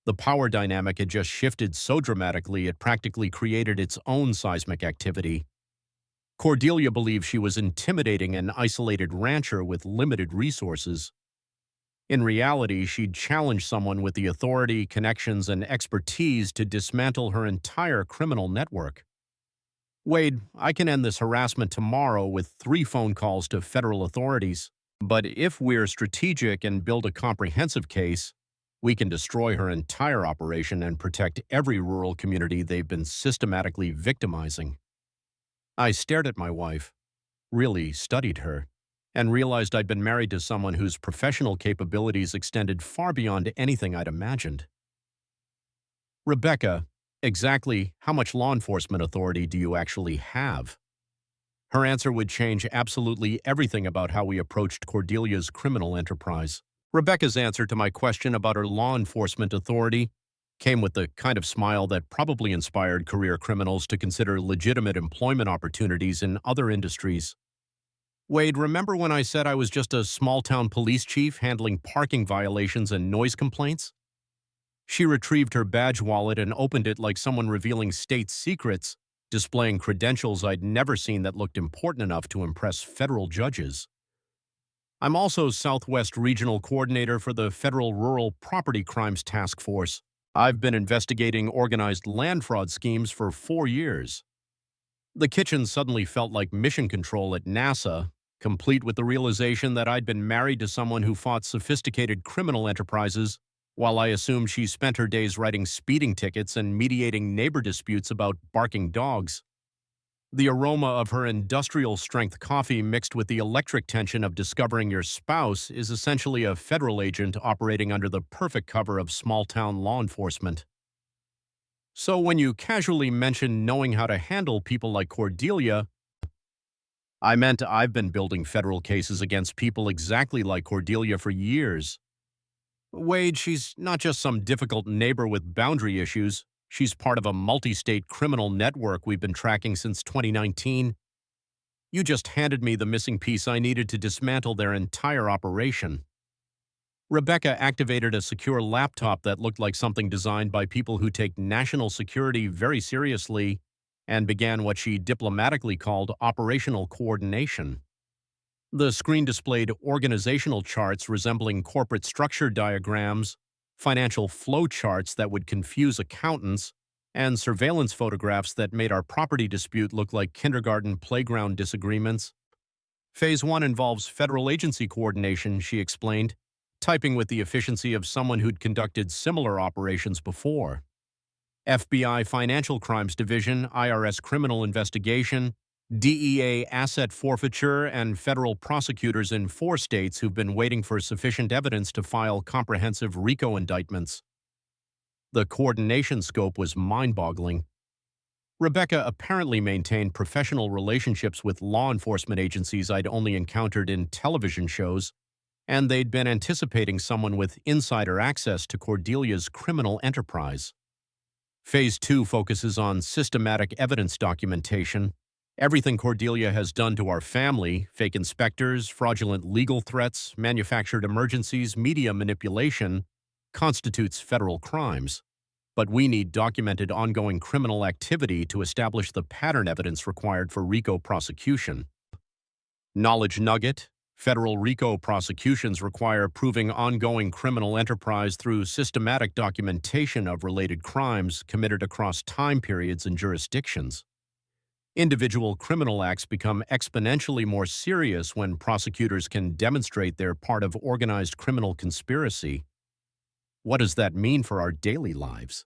The power dynamic had just shifted so dramatically it practically created its own seismic activity. Cordelia believed she was intimidating an isolated rancher with limited resources. In reality, she'd challenged someone with the authority, connections, and expertise to dismantle her entire criminal network. Wade, I can end this harassment tomorrow with 3 phone calls to federal authorities, but if we're strategic and build a comprehensive case, we can destroy her entire operation and protect every rural community they've been systematically victimizing. I stared at my wife, really studied her, and realized I'd been married to someone whose professional capabilities extended far beyond anything I'd imagined. Rebecca, exactly how much law enforcement authority do you actually have? Her answer would change absolutely everything about how we approached Cordelia's criminal enterprise. Rebecca's answer to my question about her law enforcement authority came with the kind of smile that probably inspired career criminals to consider legitimate employment opportunities in other industries. Wade, remember when I said I was just a small-town police chief handling parking violations and noise complaints? She retrieved her badge wallet and opened it like someone revealing state secrets, displaying credentials I'd never seen that looked important enough to impress federal judges. I'm also Southwest Regional Coordinator for the Federal Rural Property Crimes Task Force. I've been investigating organized land fraud schemes for 4 years. The kitchen suddenly felt like mission control at NASA, complete with the realization that I'd been married to someone who fought sophisticated criminal enterprises, while I assumed she spent her days writing speeding tickets and mediating neighbor disputes about barking dogs. The aroma of her industrial-strength coffee mixed with the electric tension of discovering your spouse is essentially a federal agent operating under the perfect cover of small-town law enforcement. So when you casually mention knowing how to handle people like Cordelia, I meant I've been building federal cases against people exactly like Cordelia for years. Wade, she's not just some difficult neighbor with boundary issues. She's part of a multi-state criminal network we've been tracking since 2019. You just handed me the missing piece I needed to dismantle their entire operation. Rebecca activated a secure laptop that looked like something designed by people who take national security very seriously and began what she diplomatically called operational coordination. The screen displayed organizational charts resembling corporate structure diagrams, financial flow charts that would confuse accountants, and surveillance photographs that made our property dispute look like kindergarten playground disagreements. Phase 1 involves federal agency coordination, she explained, typing with the efficiency of someone who'd conducted similar operations before. FBI Financial Crimes Division, IRS Criminal Investigation, DEA asset forfeiture, and federal prosecutors in 4 states who've been waiting for sufficient evidence to file comprehensive RICO indictments. The coordination scope was mind-boggling. Rebecca apparently maintained professional relationships with law enforcement agencies I'd only encountered in television shows, and they'd been anticipating someone with insider access to Cordelia's criminal enterprise. Phase 2 focuses on systematic evidence documentation. Everything Cordelia has done to our family, fake inspectors, fraudulent legal threats, manufactured emergencies, media manipulation, constitutes federal crimes. But we need documented ongoing criminal activity to establish the pattern evidence required for RICO prosecution. Knowledge nugget: federal RICO prosecutions require proving ongoing criminal enterprise through systematic documentation of related crimes committed across time periods and jurisdictions. Individual criminal acts become exponentially more serious when prosecutors can demonstrate they're part of organized criminal conspiracy. What does that mean for our daily lives?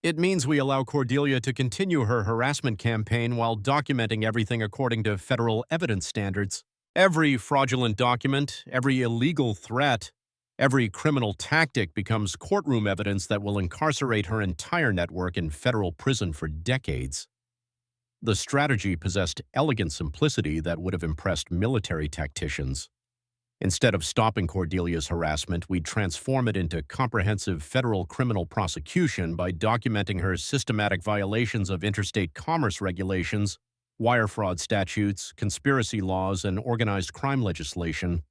It means we allow Cordelia to continue her harassment campaign while documenting everything according to federal evidence standards. Every fraudulent document, every illegal threat, every criminal tactic becomes courtroom evidence that will incarcerate her entire network in federal prison for decades. The strategy possessed elegant simplicity that would have impressed military tacticians. Instead of stopping Cordelia's harassment, we'd transform it into comprehensive federal criminal prosecution by documenting her systematic violations of interstate commerce regulations, wire fraud statutes, conspiracy laws, and organized crime legislation.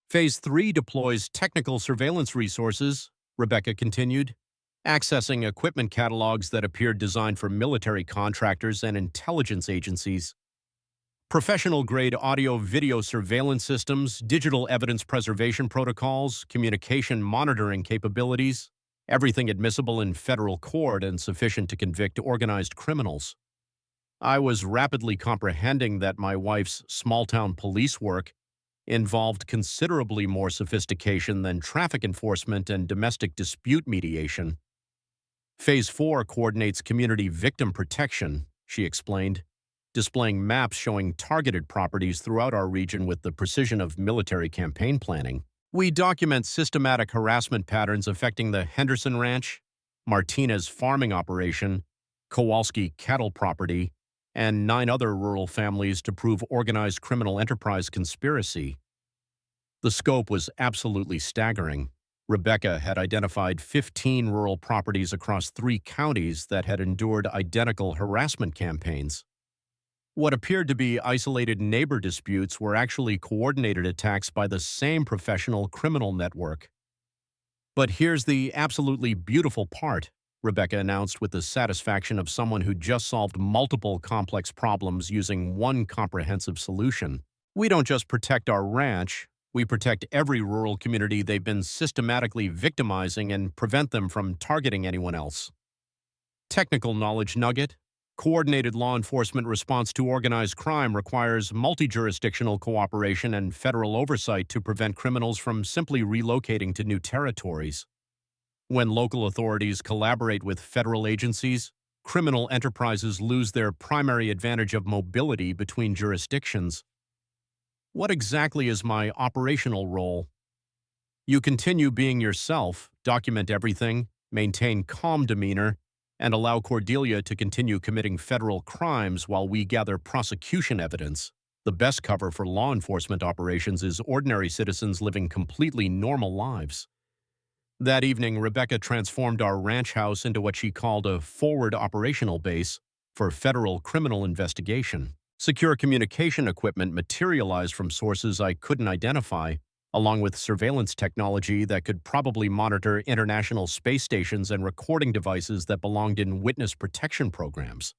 Phase 3 deploys technical surveillance resources, Rebecca continued, accessing equipment catalogs that appeared designed for military contractors and intelligence agencies. Professional-grade audio-video surveillance systems, digital evidence preservation protocols, communication monitoring capabilities, everything admissible in federal court and sufficient to convict organized criminals. I was rapidly comprehending that my wife's small-town police work involved considerably more sophistication than traffic enforcement and domestic dispute mediation. Phase 4 coordinates community victim protection, she explained, displaying maps showing targeted properties throughout our region with the precision of military campaign planning. We document systematic harassment patterns affecting the Henderson Ranch, Martinez farming operation, Kowalski cattle property, and 9 other rural families to prove organized criminal enterprise conspiracy. The scope was absolutely staggering. Rebecca had identified 15 rural properties across 3 counties that had endured identical harassment campaigns. What appeared to be isolated neighbor disputes were actually coordinated attacks by the same professional criminal network. But here's the absolutely beautiful part, Rebecca announced with the satisfaction of someone who just solved multiple complex problems using one comprehensive solution. We don't just protect our ranch, we protect every rural community they've been systematically victimizing and prevent them from targeting anyone else. Technical knowledge nugget: coordinated law enforcement response to organized crime requires multi-jurisdictional cooperation and federal oversight to prevent criminals from simply relocating to new territories. When local authorities collaborate with federal agencies, criminal enterprises lose their primary advantage of mobility between jurisdictions. What exactly is my operational role? You continue being yourself, document everything, maintain calm demeanor, and allow Cordelia to continue committing federal crimes while we gather prosecution evidence. The best cover for law enforcement operations is ordinary citizens living completely normal lives. That evening, Rebecca transformed our ranch house into what she called a forward operational base for federal criminal investigation. Secure communication equipment materialized from sources I couldn't identify, along with surveillance technology that could probably monitor international space stations and recording devices that belonged in witness protection programs.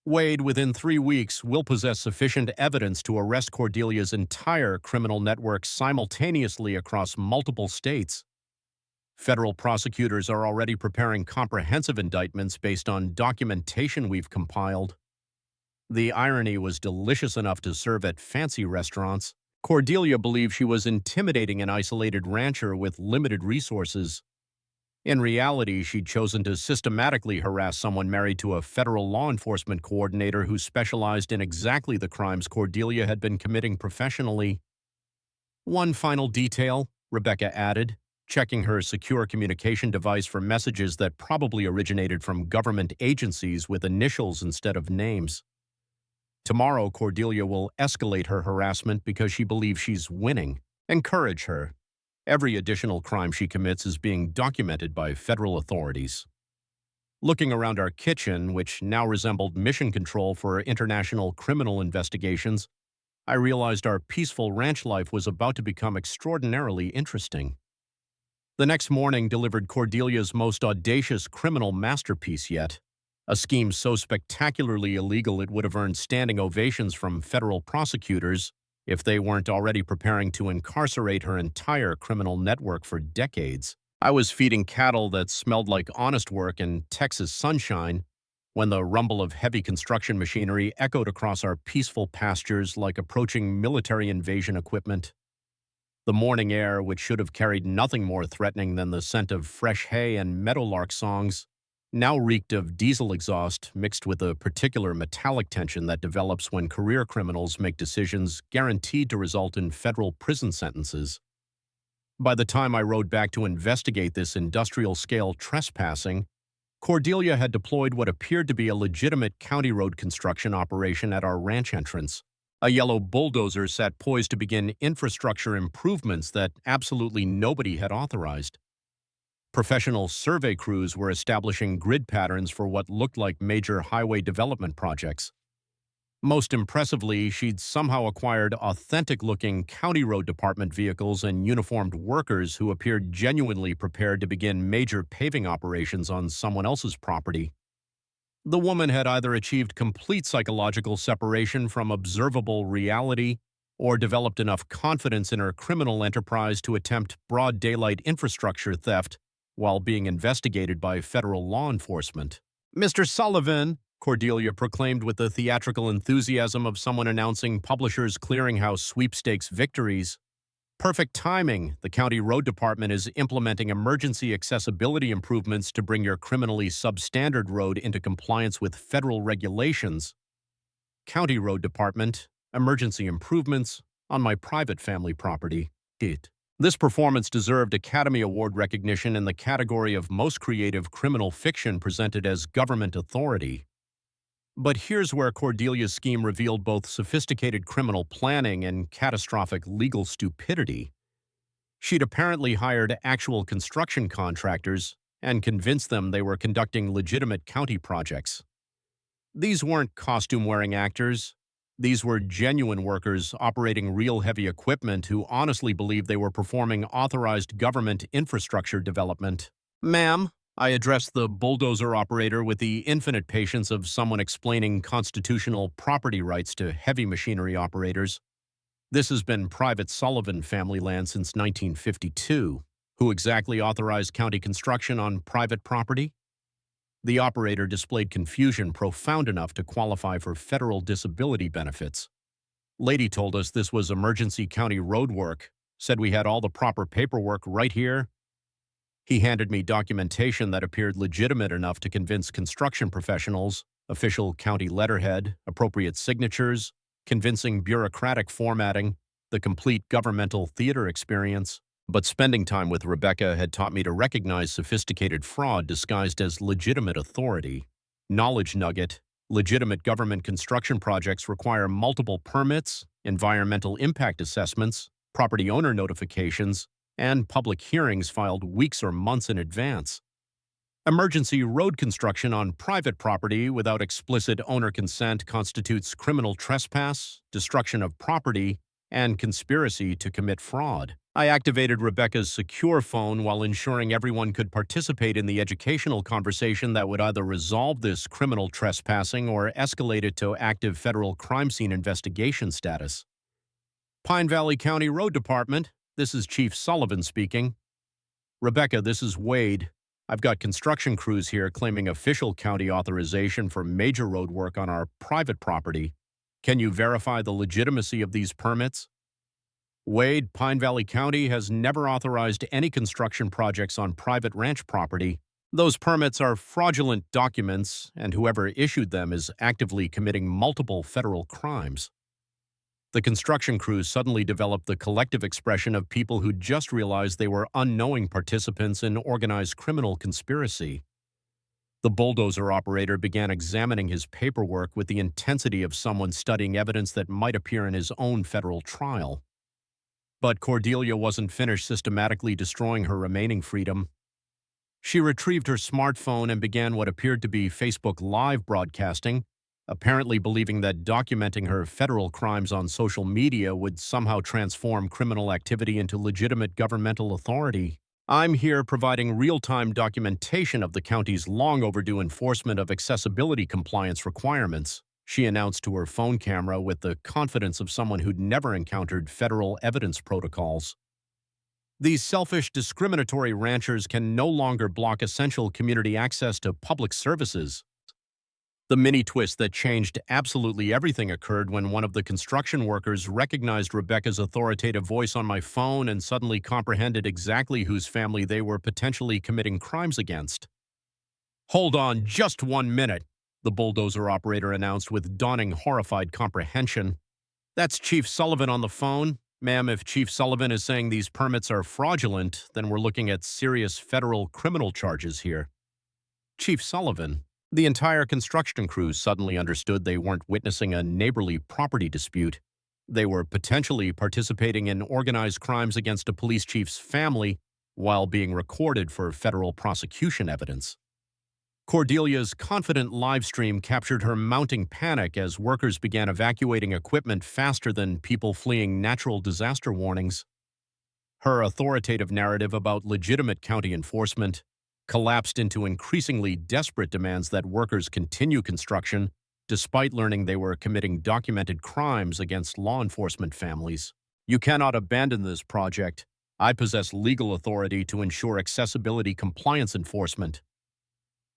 Wade, within 3 weeks, will possess sufficient evidence to arrest Cordelia's entire criminal network simultaneously across multiple states. Federal prosecutors are already preparing comprehensive indictments based on documentation we've compiled. The irony was delicious enough to serve at fancy restaurants. Cordelia believed she was intimidating an isolated rancher with limited resources. In reality, she'd chosen to systematically harass someone married to a federal law enforcement coordinator who specialized in exactly the crimes Cordelia had been committing professionally. One final detail, Rebecca added, checking her secure communication device for messages that probably originated from government agencies with initials instead of names. Tomorrow, Cordelia will escalate her harassment because she believes she's winning. Encourage her. Every additional crime she commits is being documented by federal authorities. Looking around our kitchen, which now resembled mission control for international criminal investigations, I realized our peaceful ranch life was about to become extraordinarily interesting. The next morning delivered Cordelia's most audacious criminal masterpiece yet. A scheme so spectacularly illegal it would have earned standing ovations from federal prosecutors if they weren't already preparing to incarcerate her entire criminal network for decades. I was feeding cattle that smelled like honest work and Texas sunshine, when the rumble of heavy construction machinery echoed across our peaceful pastures like approaching military invasion equipment. The morning air, which should have carried nothing more threatening than the scent of fresh hay and meadowlark songs, now reeked of diesel exhaust mixed with a particular metallic tension that develops when career criminals make decisions guaranteed to result in federal prison sentences. By the time I rode back to investigate this industrial-scale trespassing, Cordelia had deployed what appeared to be a legitimate county road construction operation at our ranch entrance. A yellow bulldozer sat poised to begin infrastructure improvements that absolutely nobody had authorized. Professional survey crews were establishing grid patterns for what looked like major highway development projects. Most impressively, she'd somehow acquired authentic-looking county road department vehicles and uniformed workers who appeared genuinely prepared to begin major paving operations on someone else's property. The woman had either achieved complete psychological separation from observable reality or developed enough confidence in her criminal enterprise to attempt broad daylight infrastructure theft while being investigated by federal law enforcement. "Mr. Sullivan," Cordelia proclaimed with the theatrical enthusiasm of someone announcing Publishers Clearinghouse sweepstakes victories. "Perfect timing. The county road department is implementing emergency accessibility improvements to bring your criminally substandard road into compliance with federal regulations." County road department, emergency improvements on my private family property. This performance deserved Academy Award recognition in the category of Most Creative Criminal Fiction presented as Government Authority. But here's where Cordelia's scheme revealed both sophisticated criminal planning and catastrophic legal stupidity. She'd apparently hired actual construction contractors and convinced them they were conducting legitimate county projects. These weren't costume-wearing actors. These were genuine workers operating real heavy equipment who honestly believed they were performing authorized government infrastructure development. "Ma'am," I addressed the bulldozer operator with the infinite patience of someone explaining constitutional property rights to heavy machinery operators. "This has been private Sullivan family land since 1952. Who exactly authorized county construction on private property?" The operator displayed confusion profound enough to qualify for federal disability benefits. "Lady told us this was emergency county road work, said we had all the proper paperwork right here." He handed me documentation that appeared legitimate enough to convince construction professionals, official county letterhead, appropriate signatures, convincing bureaucratic formatting, the complete governmental theater experience. But spending time with Rebecca had taught me to recognize sophisticated fraud disguised as legitimate authority. Knowledge nugget: legitimate government construction projects require multiple permits, environmental impact assessments, property owner notifications, and public hearings filed weeks or months in advance. Emergency road construction on private property without explicit owner consent constitutes criminal trespass, destruction of property, and conspiracy to commit fraud. I activated Rebecca's secure phone while ensuring everyone could participate in the educational conversation that would either resolve this criminal trespassing or escalate it to active federal crime scene investigation status. "Pine Valley County Road Department, this is Chief Sullivan speaking." "Rebecca, this is Wade. I've got construction crews here claiming official county authorization for major road work on our private property. Can you verify the legitimacy of these permits?" "Wade, Pine Valley County has never authorized any construction projects on private ranch property. Those permits are fraudulent documents, and whoever issued them is actively committing multiple federal crimes." The construction crews suddenly developed the collective expression of people who just realized they were unknowing participants in organized criminal conspiracy. The bulldozer operator began examining his paperwork with the intensity of someone studying evidence that might appear in his own federal trial. But Cordelia wasn't finished systematically destroying her remaining freedom. She retrieved her smartphone and began what appeared to be Facebook Live broadcasting, apparently believing that documenting her federal crimes on social media would somehow transform criminal activity into legitimate governmental authority. "I'm here providing real-time documentation of the county's long-overdue enforcement of accessibility compliance requirements," she announced to her phone camera with the confidence of someone who'd never encountered federal evidence protocols. "These selfish, discriminatory ranchers can no longer block essential community access to public services. The mini twist that changed absolutely everything occurred when one of the construction workers recognized Rebecca's authoritative voice on my phone and suddenly comprehended exactly whose family they were potentially committing crimes against. "Hold on just 1 minute," the bulldozer operator announced with dawning horrified comprehension. "That's Chief Sullivan on the phone. Ma'am, if Chief Sullivan is saying these permits are fraudulent, then we're looking at serious federal criminal charges here." Chief Sullivan? The entire construction crew suddenly understood they weren't witnessing a neighborly property dispute. They were potentially participating in organized crimes against a police chief's family while being recorded for federal prosecution evidence. Cordelia's confident live stream captured her mounting panic as workers began evacuating equipment faster than people fleeing natural disaster warnings. Her authoritative narrative about legitimate county enforcement collapsed into increasingly desperate demands that workers continue construction despite learning they were committing documented crimes against law enforcement families. "You cannot abandon this project. I possess legal authority to ensure accessibility compliance enforcement."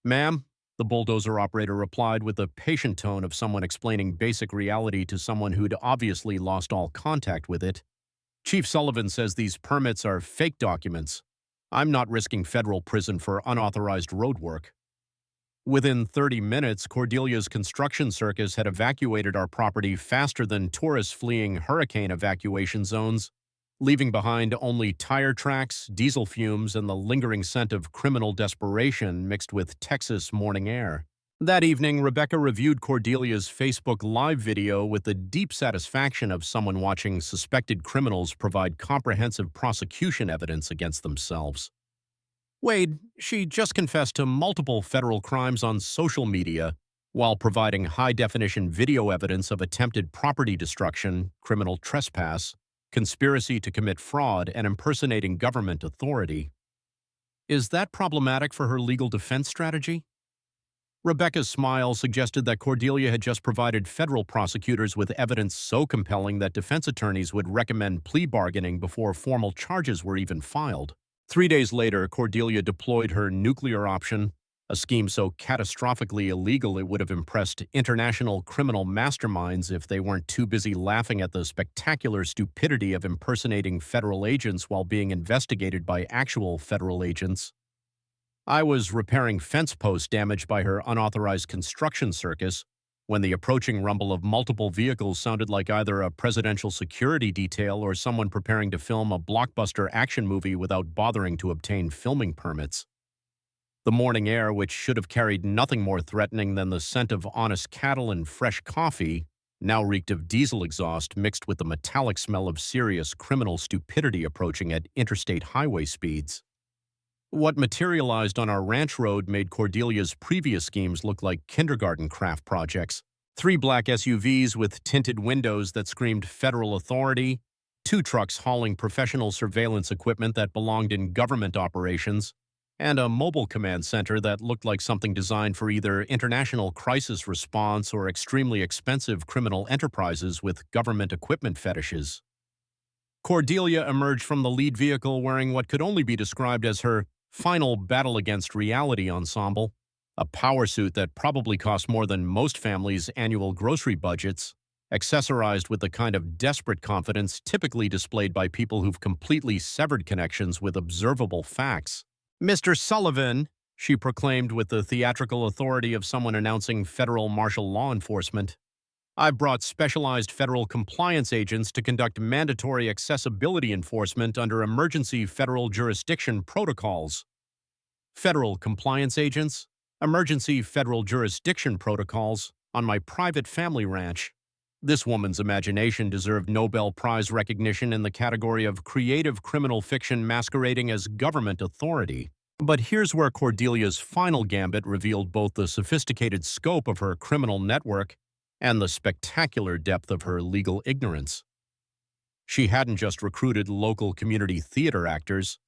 "Ma'am," the bulldozer operator replied with the patient tone of someone explaining basic reality to someone who'd obviously lost all contact with it, "Chief Sullivan says these permits are fake documents. I'm not risking federal prison for unauthorized road work." Within 30 minutes, Cordelia's construction circus had evacuated our property faster than tourists fleeing hurricane evacuation zones, leaving behind only tire tracks, diesel fumes, and the lingering scent of criminal desperation mixed with Texas morning air. That evening, Rebecca reviewed Cordelia's Facebook Live video with the deep satisfaction of someone watching suspected criminals provide comprehensive prosecution evidence against themselves. Wade, she just confessed to multiple federal crimes on social media while providing high-definition video evidence of attempted property destruction, criminal trespass, conspiracy to commit fraud, and impersonating government authority. Is that problematic for her legal defense strategy? Rebecca's smile suggested that Cordelia had just provided federal prosecutors with evidence so compelling that defense attorneys would recommend plea bargaining before formal charges were even filed. 3 days later, Cordelia deployed her nuclear option, a scheme so catastrophically illegal it would have impressed international criminal masterminds if they weren't too busy laughing at the spectacular stupidity of impersonating federal agents while being investigated by actual federal agents. I was repairing fence posts damaged by her unauthorized construction circus when the approaching rumble of multiple vehicles sounded like either a presidential security detail or someone preparing to film a blockbuster action movie without bothering to obtain filming permits. The morning air, which should have carried nothing more threatening than the scent of honest cattle and fresh coffee, now reeked of diesel exhaust mixed with the metallic smell of serious criminal stupidity approaching at interstate highway speeds. What materialized on our ranch road made Cordelia's previous schemes look like kindergarten craft projects. 3 black SUVs with tinted windows that screamed federal authority, 2 trucks hauling professional surveillance equipment that belonged in government operations, and a mobile command center that looked like something designed for either international crisis response or extremely expensive criminal enterprises with government equipment fetishes. Cordelia emerged from the lead vehicle wearing what could only be described as her final battle against reality ensemble, a power suit that probably cost more than most families' annual grocery budgets, accessorized with the kind of desperate confidence typically displayed by people who've completely severed connections with observable facts. "Mr. Sullivan," she proclaimed with the theatrical authority of someone announcing federal martial law enforcement, "I've brought specialized federal compliance agents to conduct mandatory accessibility enforcement under emergency federal jurisdiction protocols." Federal compliance agents? Emergency federal jurisdiction protocols on my private family ranch. This woman's imagination deserved Nobel Prize recognition in the category of creative criminal fiction masquerading as government authority. But here's where Cordelia's final gambit revealed both the sophisticated scope of her criminal network and the spectacular depth of her legal ignorance. She hadn't just recruited local community theater actors.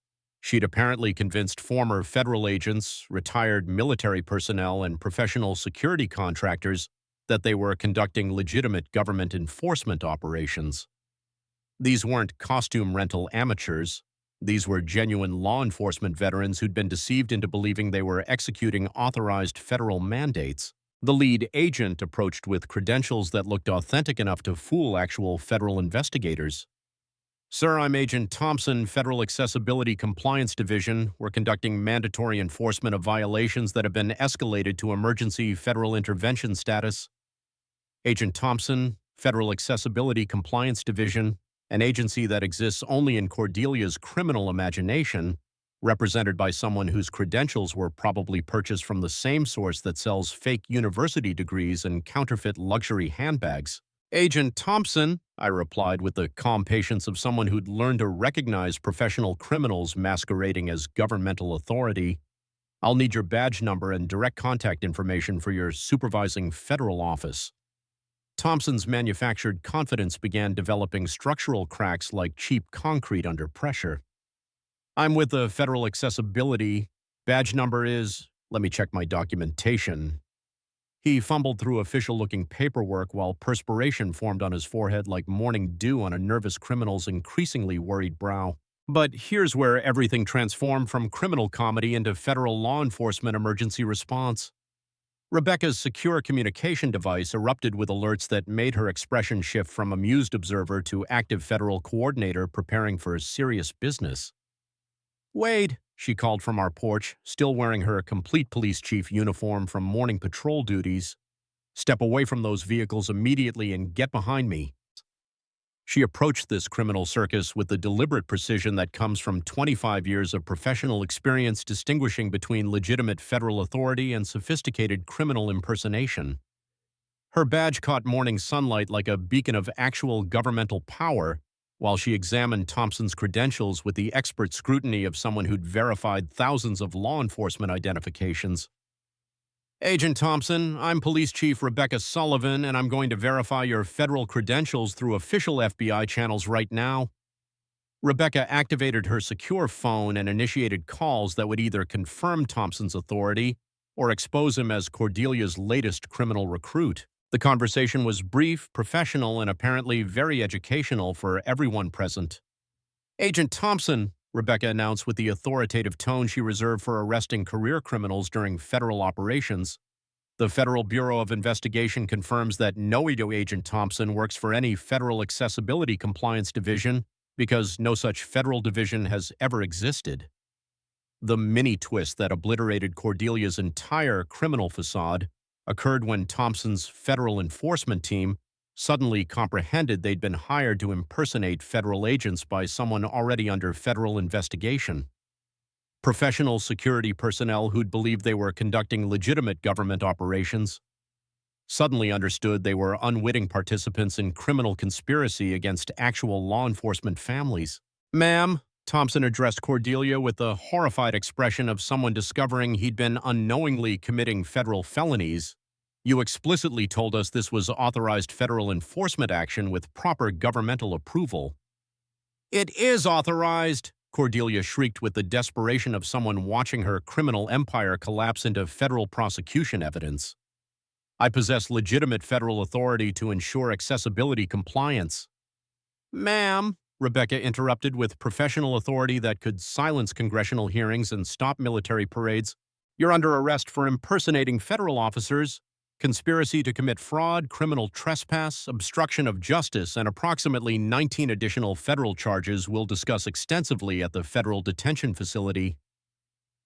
She'd apparently convinced former federal agents, retired military personnel, and professional security contractors that they were conducting legitimate government enforcement operations. These weren't costume rental amateurs. These were genuine law enforcement veterans who'd been deceived into believing they were executing authorized federal mandates. The lead agent approached with credentials that looked authentic enough to fool actual federal investigators. Sir, I'm Agent Thompson, Federal Accessibility Compliance Division. We're conducting mandatory enforcement of violations that have been escalated to emergency federal intervention status. Agent Thompson, Federal Accessibility Compliance Division, an agency that exists only in Cordelia's criminal imagination, represented by someone whose credentials were probably purchased from the same source that sells fake university degrees and counterfeit luxury handbags. Agent Thompson, I replied with the calm patience of someone who'd learned to recognize professional criminals masquerading as governmental authority. I'll need your badge number and direct contact information for your supervising federal office. Thompson's manufactured confidence began developing structural cracks like cheap concrete under pressure. I'm with the Federal Accessibility. Badge number is, let me check my documentation. He fumbled through official-looking paperwork while perspiration formed on his forehead like morning dew on a nervous criminal's increasingly worried brow. But here's where everything transformed from criminal comedy into federal law enforcement emergency response. Rebecca's secure communication device erupted with alerts that made her expression shift from amused observer to active federal coordinator preparing for serious business. "Wade," she called from our porch, still wearing her complete police chief uniform from morning patrol duties. "Step away from those vehicles immediately and get behind me." She approached this criminal circus with the deliberate precision that comes from 25 years of professional experience distinguishing between legitimate federal authority and sophisticated criminal impersonation. Her badge caught morning sunlight like a beacon of actual governmental power, while she examined Thompson's credentials with the expert scrutiny of someone who'd verified thousands of law enforcement identifications. "Agent Thompson, I'm Police Chief Rebecca Sullivan, and I'm going to verify your federal credentials through official FBI channels right now." Rebecca activated her secure phone and initiated calls that would either confirm Thompson's authority or expose him as Cordelia's latest criminal recruit. The conversation was brief, professional, and apparently very educational for everyone present. "Agent Thompson," Rebecca announced with the authoritative tone she reserved for arresting career criminals during federal operations. "The Federal Bureau of Investigation confirms that no Agent Thompson works for any Federal Accessibility Compliance Division because no such federal division has ever existed." The mini-twist that obliterated Cordelia's entire criminal facade occurred when Thompson's federal enforcement team suddenly comprehended they'd been hired to impersonate federal agents by someone already under federal investigation. Professional security personnel who'd believed they were conducting legitimate government operations suddenly understood they were unwitting participants in criminal conspiracy against actual law enforcement families. "Ma'am," Thompson addressed Cordelia with the horrified expression of someone discovering he'd been unknowingly committing federal felonies, "you explicitly told us this was authorized federal enforcement action with proper governmental approval." "It is authorized," Cordelia shrieked with the desperation of someone watching her criminal empire collapse into federal prosecution evidence. "I possess legitimate federal authority to ensure accessibility compliance." "Ma'am," Rebecca interrupted with professional authority that could silence congressional hearings and stop military parades, "you're under arrest for impersonating federal officers, conspiracy to commit fraud, criminal trespass, obstruction of justice, and approximately 19 additional federal charges we'll discuss extensively at the federal detention facility."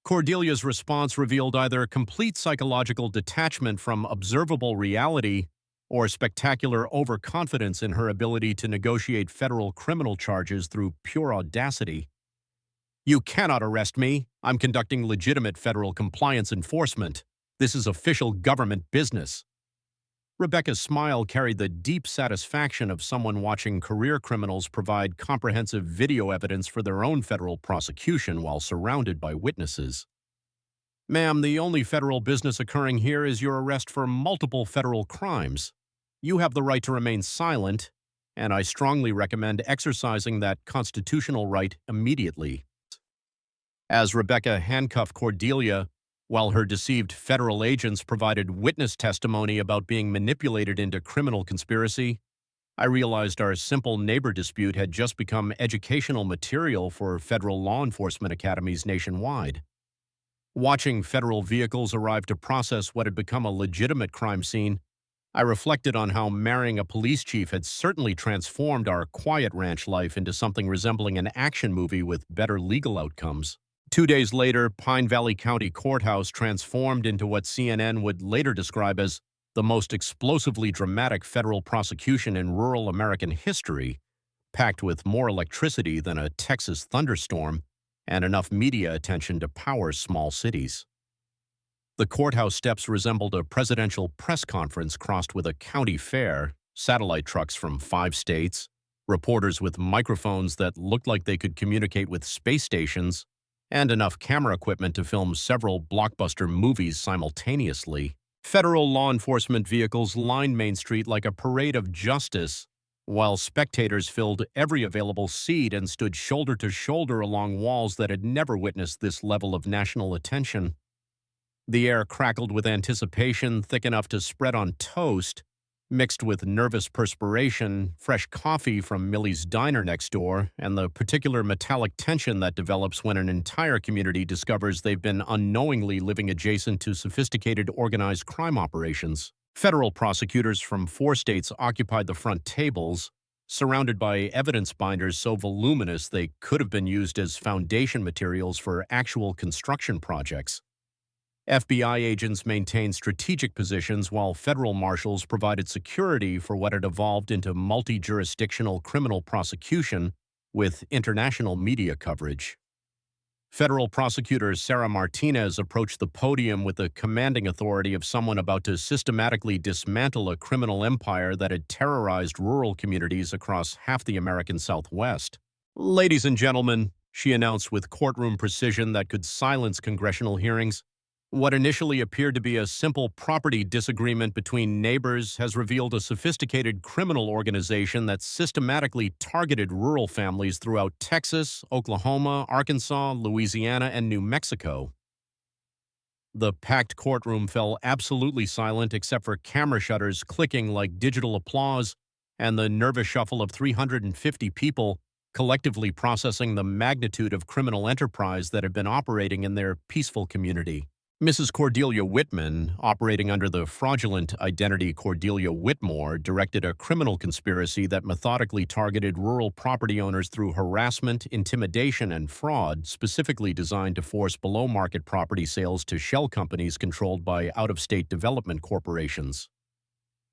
Cordelia's response revealed either complete psychological detachment from observable reality or spectacular overconfidence in her ability to negotiate federal criminal charges through pure audacity. "You cannot arrest me. I'm conducting legitimate federal compliance enforcement. This is official government business." Rebecca's smile carried the deep satisfaction of someone watching career criminals provide comprehensive video evidence for their own federal prosecution while surrounded by witnesses. "Ma'am, the only federal business occurring here is your arrest for multiple federal crimes. You have the right to remain silent, and I strongly recommend exercising that constitutional right immediately." As Rebecca handcuffed Cordelia, while her deceived federal agents provided witness testimony about being manipulated into criminal conspiracy, I realized our simple neighbor dispute had just become educational material for federal law enforcement academies nationwide. Watching federal vehicles arrive to process what had become a legitimate crime scene, I reflected on how marrying a police chief had certainly transformed our quiet ranch life into something resembling an action movie with better legal outcomes. 2 days later, Pine Valley County Courthouse transformed into what CNN would later describe as the most explosively dramatic federal prosecution in rural American history, packed with more electricity than a Texas thunderstorm and enough media attention to power small cities. The courthouse steps resembled a presidential press conference crossed with a county fair, satellite trucks from 5 states, reporters with microphones that looked like they could communicate with space stations, and enough camera equipment to film several blockbuster movies simultaneously. Federal law enforcement vehicles lined Main Street like a parade of justice, while spectators filled every available seat and stood shoulder to shoulder along walls that had never witnessed this level of national attention. The air crackled with anticipation thick enough to spread on toast, mixed with nervous perspiration, fresh coffee from Millie's diner next door, and the particular metallic tension that develops when an entire community discovers they've been unknowingly living adjacent to sophisticated organized crime operations. Federal prosecutors from 4 states occupied the front tables, surrounded by evidence binders so voluminous they could have been used as foundation materials for actual construction projects. FBI agents maintained strategic positions while federal marshals provided security for what had evolved into multi-jurisdictional criminal prosecution with international media coverage. Federal prosecutor Sarah Martinez approached the podium with the commanding authority of someone about to systematically dismantle a criminal empire that had terrorized rural communities across half the American Southwest. "Ladies and gentlemen," she announced with courtroom precision that could silence congressional hearings, "what initially appeared to be a simple property disagreement between neighbors has revealed a sophisticated criminal organization that systematically targeted rural families throughout Texas, Oklahoma, Arkansas, Louisiana, and New Mexico." The packed courtroom fell absolutely silent except for camera shutters clicking like digital applause and the nervous shuffle of 350 people collectively processing the magnitude of criminal enterprise that had been operating in their peaceful community. Mrs. Cordelia Whitman, operating under the fraudulent identity Cordelia Whitmore, directed a criminal conspiracy that methodically targeted rural property owners through harassment, intimidation, and fraud, specifically designed to force below-market property sales to shell companies controlled by out-of-state development corporations.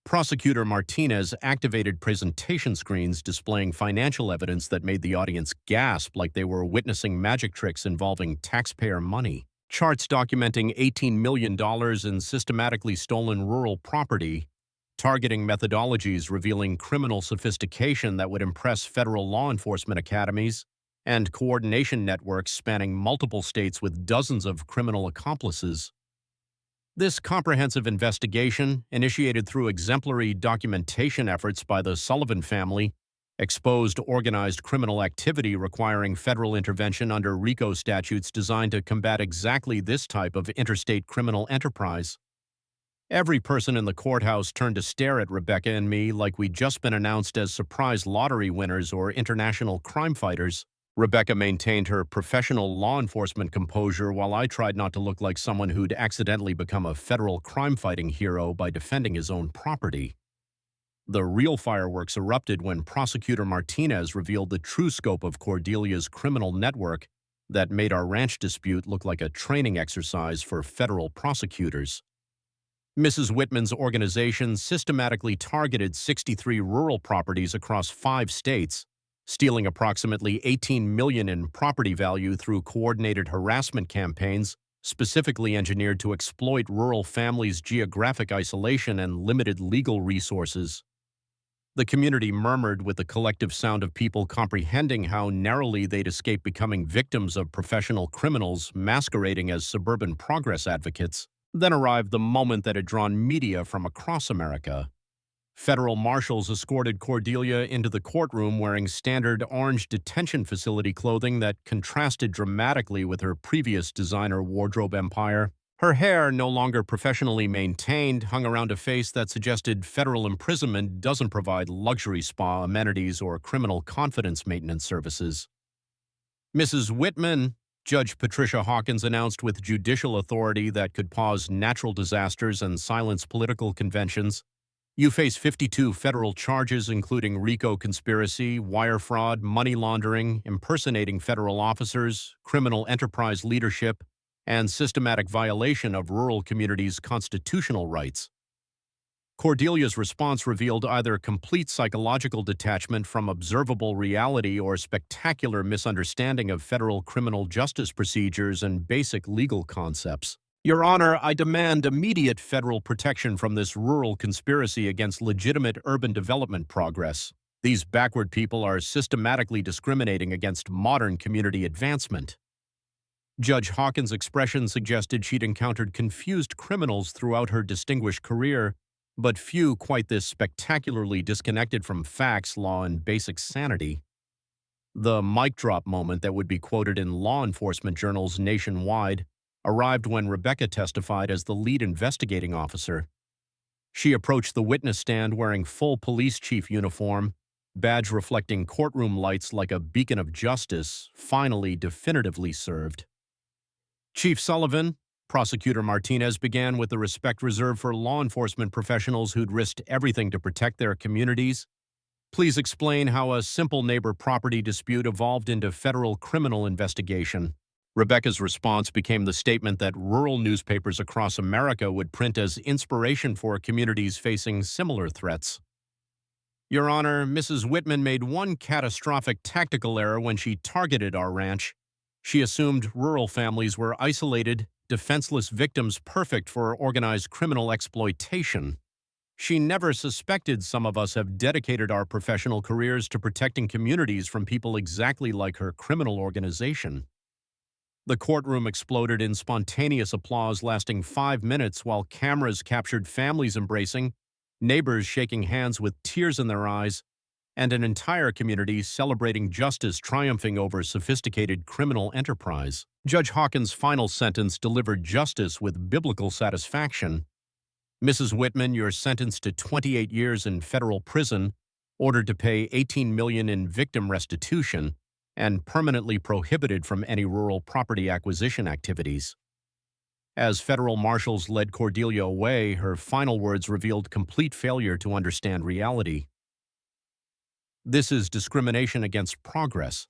Prosecutor Martinez activated presentation screens displaying financial evidence that made the audience gasp like they were witnessing magic tricks involving taxpayer money. Charts documenting $18 million in systematically stolen rural property, targeting methodologies revealing criminal sophistication that would impress federal law enforcement academies, and coordination networks spanning multiple states with dozens of criminal accomplices. This comprehensive investigation, initiated through exemplary documentation efforts by the Sullivan family, exposed organized criminal activity requiring federal intervention under RICO statutes designed to combat exactly this type of interstate criminal enterprise. Every person in the courthouse turned to stare at Rebecca and me like we'd just been announced as surprise lottery winners or international crime fighters. Rebecca maintained her professional law enforcement composure while I tried not to look like someone who'd accidentally become a federal crime-fighting hero by defending his own property. The real fireworks erupted when Prosecutor Martinez revealed the true scope of Cordelia's criminal network that made our ranch dispute look like a training exercise for federal prosecutors. Mrs. Whitman's organization systematically targeted 63 rural properties across 5 states, stealing approximately $18 million in property value through coordinated harassment campaigns specifically engineered to exploit rural families' geographic isolation and limited legal resources. The community murmured with the collective sound of people comprehending how narrowly they'd escaped becoming victims of professional criminals masquerading as suburban progress advocates. Then arrived the moment that had drawn media from across America. Federal marshals escorted Cordelia into the courtroom wearing standard orange detention facility clothing that contrasted dramatically with her previous designer wardrobe empire. Her hair, no longer professionally maintained, hung around a face that suggested federal imprisonment doesn't provide luxury spa amenities or criminal confidence maintenance services. "Mrs. Whitman," Judge Patricia Hawkins announced with judicial authority that could pause natural disasters and silence political conventions. You face 52 federal charges, including RICO conspiracy, wire fraud, money laundering, impersonating federal officers, criminal enterprise leadership, and systematic violation of rural communities' constitutional rights. Cordelia's response revealed either complete psychological detachment from observable reality or spectacular misunderstanding of federal criminal justice procedures and basic legal concepts. Your Honor, I demand immediate federal protection from this rural conspiracy against legitimate urban development progress. These backward people are systematically discriminating against modern community advancement. Judge Hawkins' expression suggested she'd encountered confused criminals throughout her distinguished career, but few quite this spectacularly disconnected from facts, law, and basic sanity. The mic drop moment that would be quoted in law enforcement journals nationwide arrived when Rebecca testified as the lead investigating officer. She approached the witness stand wearing full police chief uniform, badge reflecting courtroom lights like a beacon of justice, finally definitively served. Chief Sullivan, Prosecutor Martinez began with the respect reserved for law enforcement professionals who'd risked everything to protect their communities. Please explain how a simple neighbor property dispute evolved into federal criminal investigation. Rebecca's response became the statement that rural newspapers across America would print as inspiration for communities facing similar threats. Your Honor, Mrs. Whitman made one catastrophic tactical error when she targeted our ranch. She assumed rural families were isolated, defenseless victims perfect for organized criminal exploitation. She never suspected some of us have dedicated our professional careers to protecting communities from people exactly like her criminal organization. The courtroom exploded in spontaneous applause lasting 5 minutes while cameras captured families embracing, neighbors shaking hands with tears in their eyes, and an entire community celebrating justice triumphing over sophisticated criminal enterprise. Judge Hawkins' final sentence delivered justice with biblical satisfaction. Mrs. Whitman, you're sentenced to 28 years in federal prison, ordered to pay $18 million in victim restitution, and permanently prohibited from any rural property acquisition activities. As federal marshals led Cordelia away, her final words revealed complete failure to understand reality. This is discrimination against progress.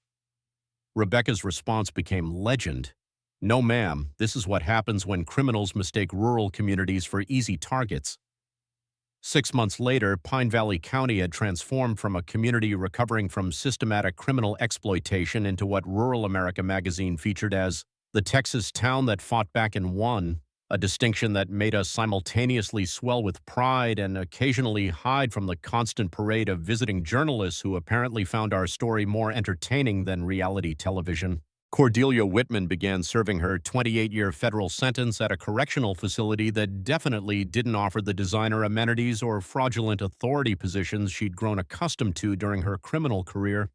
Rebecca's response became legend. No, ma'am, this is what happens when criminals mistake rural communities for easy targets. 6 months later, Pine Valley County had transformed from a community recovering from systematic criminal exploitation into what Rural America magazine featured as the Texas town that fought back and won, a distinction that made us simultaneously swell with pride and occasionally hide from the constant parade of visiting journalists who apparently found our story more entertaining than reality television. Cordelia Whitman began serving her 28-year federal sentence at a correctional facility that definitely didn't offer the designer amenities or fraudulent authority positions she'd grown accustomed to during her criminal career.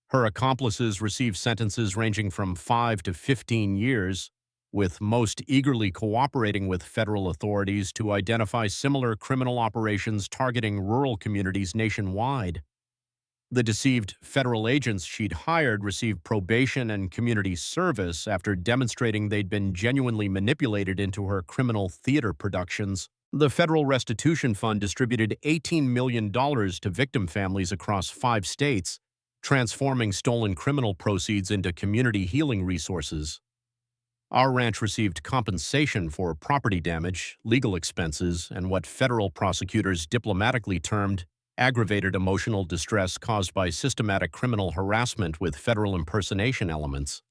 Her accomplices received sentences ranging from 5 to 15 years, with most eagerly cooperating with federal authorities to identify similar criminal operations targeting rural communities nationwide. The deceived federal agents she'd hired received probation and community service after demonstrating they'd been genuinely manipulated into her criminal theater productions. The Federal Restitution Fund distributed $18 million to victim families across 5 states, transforming stolen criminal proceeds into community healing resources. Our ranch received compensation for property damage, legal expenses, and what federal prosecutors diplomatically termed aggravated emotional distress caused by systematic criminal harassment with federal impersonation elements.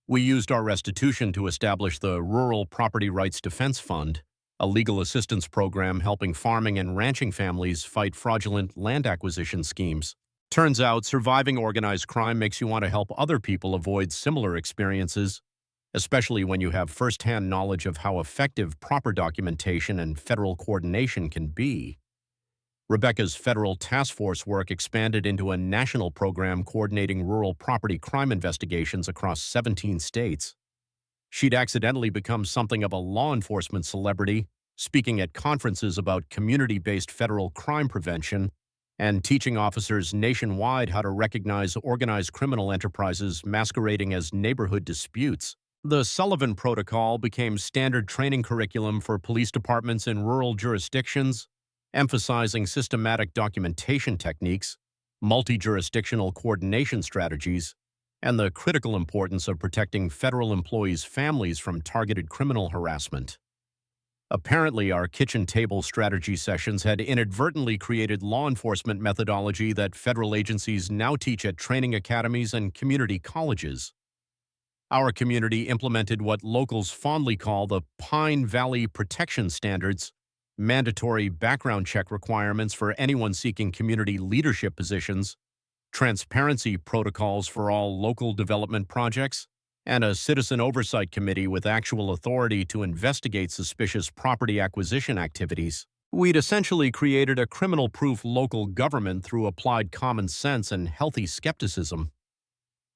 We used our restitution to establish the Rural Property Rights Defense Fund, a legal assistance program helping farming and ranching families fight fraudulent land acquisition schemes. Turns out, surviving organized crime makes you want to help other people avoid similar experiences, especially when you have firsthand knowledge of how effective proper documentation and federal coordination can be. Rebecca's federal task force work expanded into a national program coordinating rural property crime investigations across 17 states. She'd accidentally become something of a law enforcement celebrity, speaking at conferences about community-based federal crime prevention, and teaching officers nationwide how to recognize organized criminal enterprises masquerading as neighborhood disputes. The Sullivan Protocol became standard training curriculum for police departments in rural jurisdictions, emphasizing systematic documentation techniques, multi-jurisdictional coordination strategies, and the critical importance of protecting federal employees' families from targeted criminal harassment. Apparently, our kitchen table strategy sessions had inadvertently created law enforcement methodology that federal agencies now teach at training academies and community colleges. Our community implemented what locals fondly call the Pine Valley Protection Standards, mandatory background check requirements for anyone seeking community leadership positions, transparency protocols for all local development projects, and a citizen oversight committee with actual authority to investigate suspicious property acquisition activities. We'd essentially created a criminal-proof local government through applied common sense and healthy skepticism.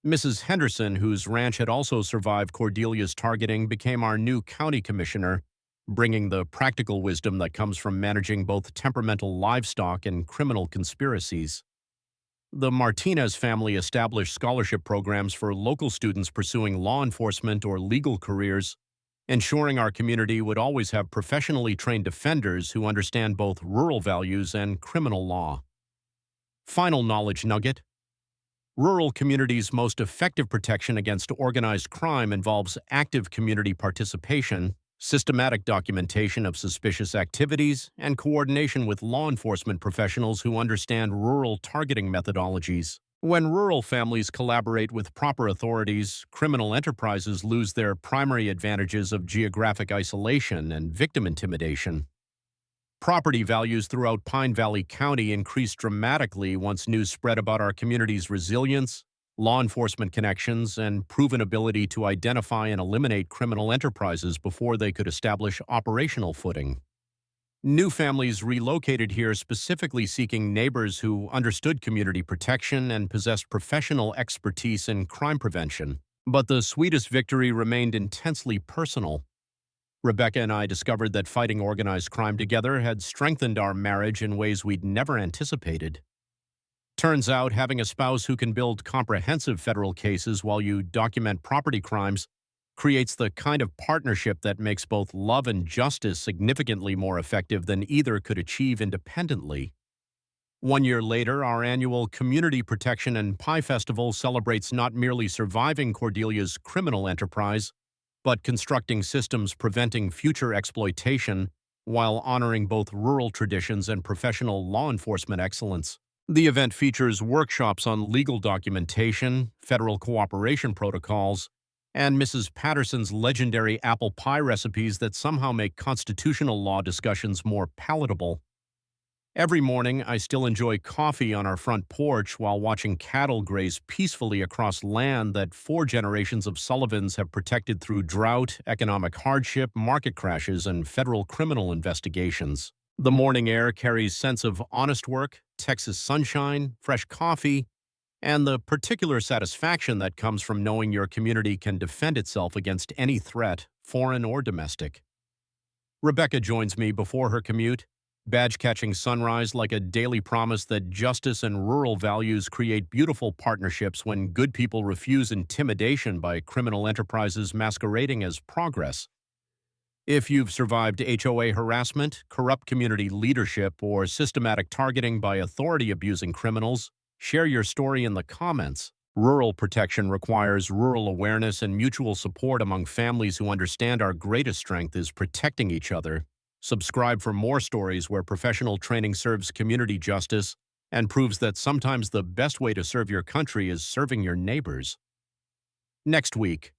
Mrs. Henderson, whose ranch had also survived Cordelia's targeting, became our new county commissioner, bringing the practical wisdom that comes from managing both temperamental livestock and criminal conspiracies. The Martinez family established scholarship programs for local students pursuing law enforcement or legal careers, ensuring our community would always have professionally trained defenders who understand both rural values and criminal law. Final knowledge nugget: rural communities' most effective protection against organized crime involves active community participation, systematic documentation of suspicious activities, and coordination with law enforcement professionals who understand rural targeting methodologies. When rural families collaborate with proper authorities, criminal enterprises lose their primary advantages of geographic isolation and victim intimidation. Property values throughout Pine Valley County increased dramatically once news spread about our community's resilience, law enforcement connections, and proven ability to identify and eliminate criminal enterprises before they could establish operational footing. New families relocated here specifically seeking neighbors who understood community protection and possessed professional expertise in crime prevention. But the sweetest victory remained intensely personal. Rebecca and I discovered that fighting organized crime together had strengthened our marriage in ways we'd never anticipated. Turns out, having a spouse who can build comprehensive federal cases while you document property crimes creates the kind of partnership that makes both love and justice significantly more effective than either could achieve independently. 1 year later, our annual Community Protection and Pie Festival celebrates not merely surviving Cordelia's criminal enterprise, but constructing systems preventing future exploitation while honoring both rural traditions and professional law enforcement excellence. The event features workshops on legal documentation, federal cooperation protocols, and Mrs. Patterson's legendary apple pie recipes that somehow make constitutional law discussions more palatable. Every morning, I still enjoy coffee on our front porch while watching cattle graze peacefully across land that 4 generations of Sullivans have protected through drought, economic hardship, market crashes, and federal criminal investigations. The morning air carries sense of honest work, Texas sunshine, fresh coffee, and the particular satisfaction that comes from knowing your community can defend itself against any threat, foreign or domestic. Rebecca joins me before her commute, badge-catching sunrise like a daily promise that justice and rural values create beautiful partnerships when good people refuse intimidation by criminal enterprises masquerading as progress. If you've survived HOA harassment, corrupt community leadership, or systematic targeting by authority-abusing criminals, share your story in the comments. Rural protection requires rural awareness and mutual support among families who understand our greatest strength is protecting each other. Subscribe for more stories where professional training serves community justice and proves that sometimes the best way to serve your country is serving your neighbors. Next week,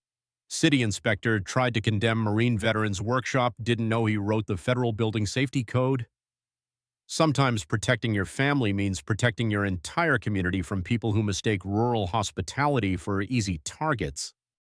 City inspector tried to condemn Marine veterans workshop, didn't know he wrote the Federal Building Safety Code. Sometimes protecting your family means protecting your entire community from people who mistake rural hospitality for easy targets.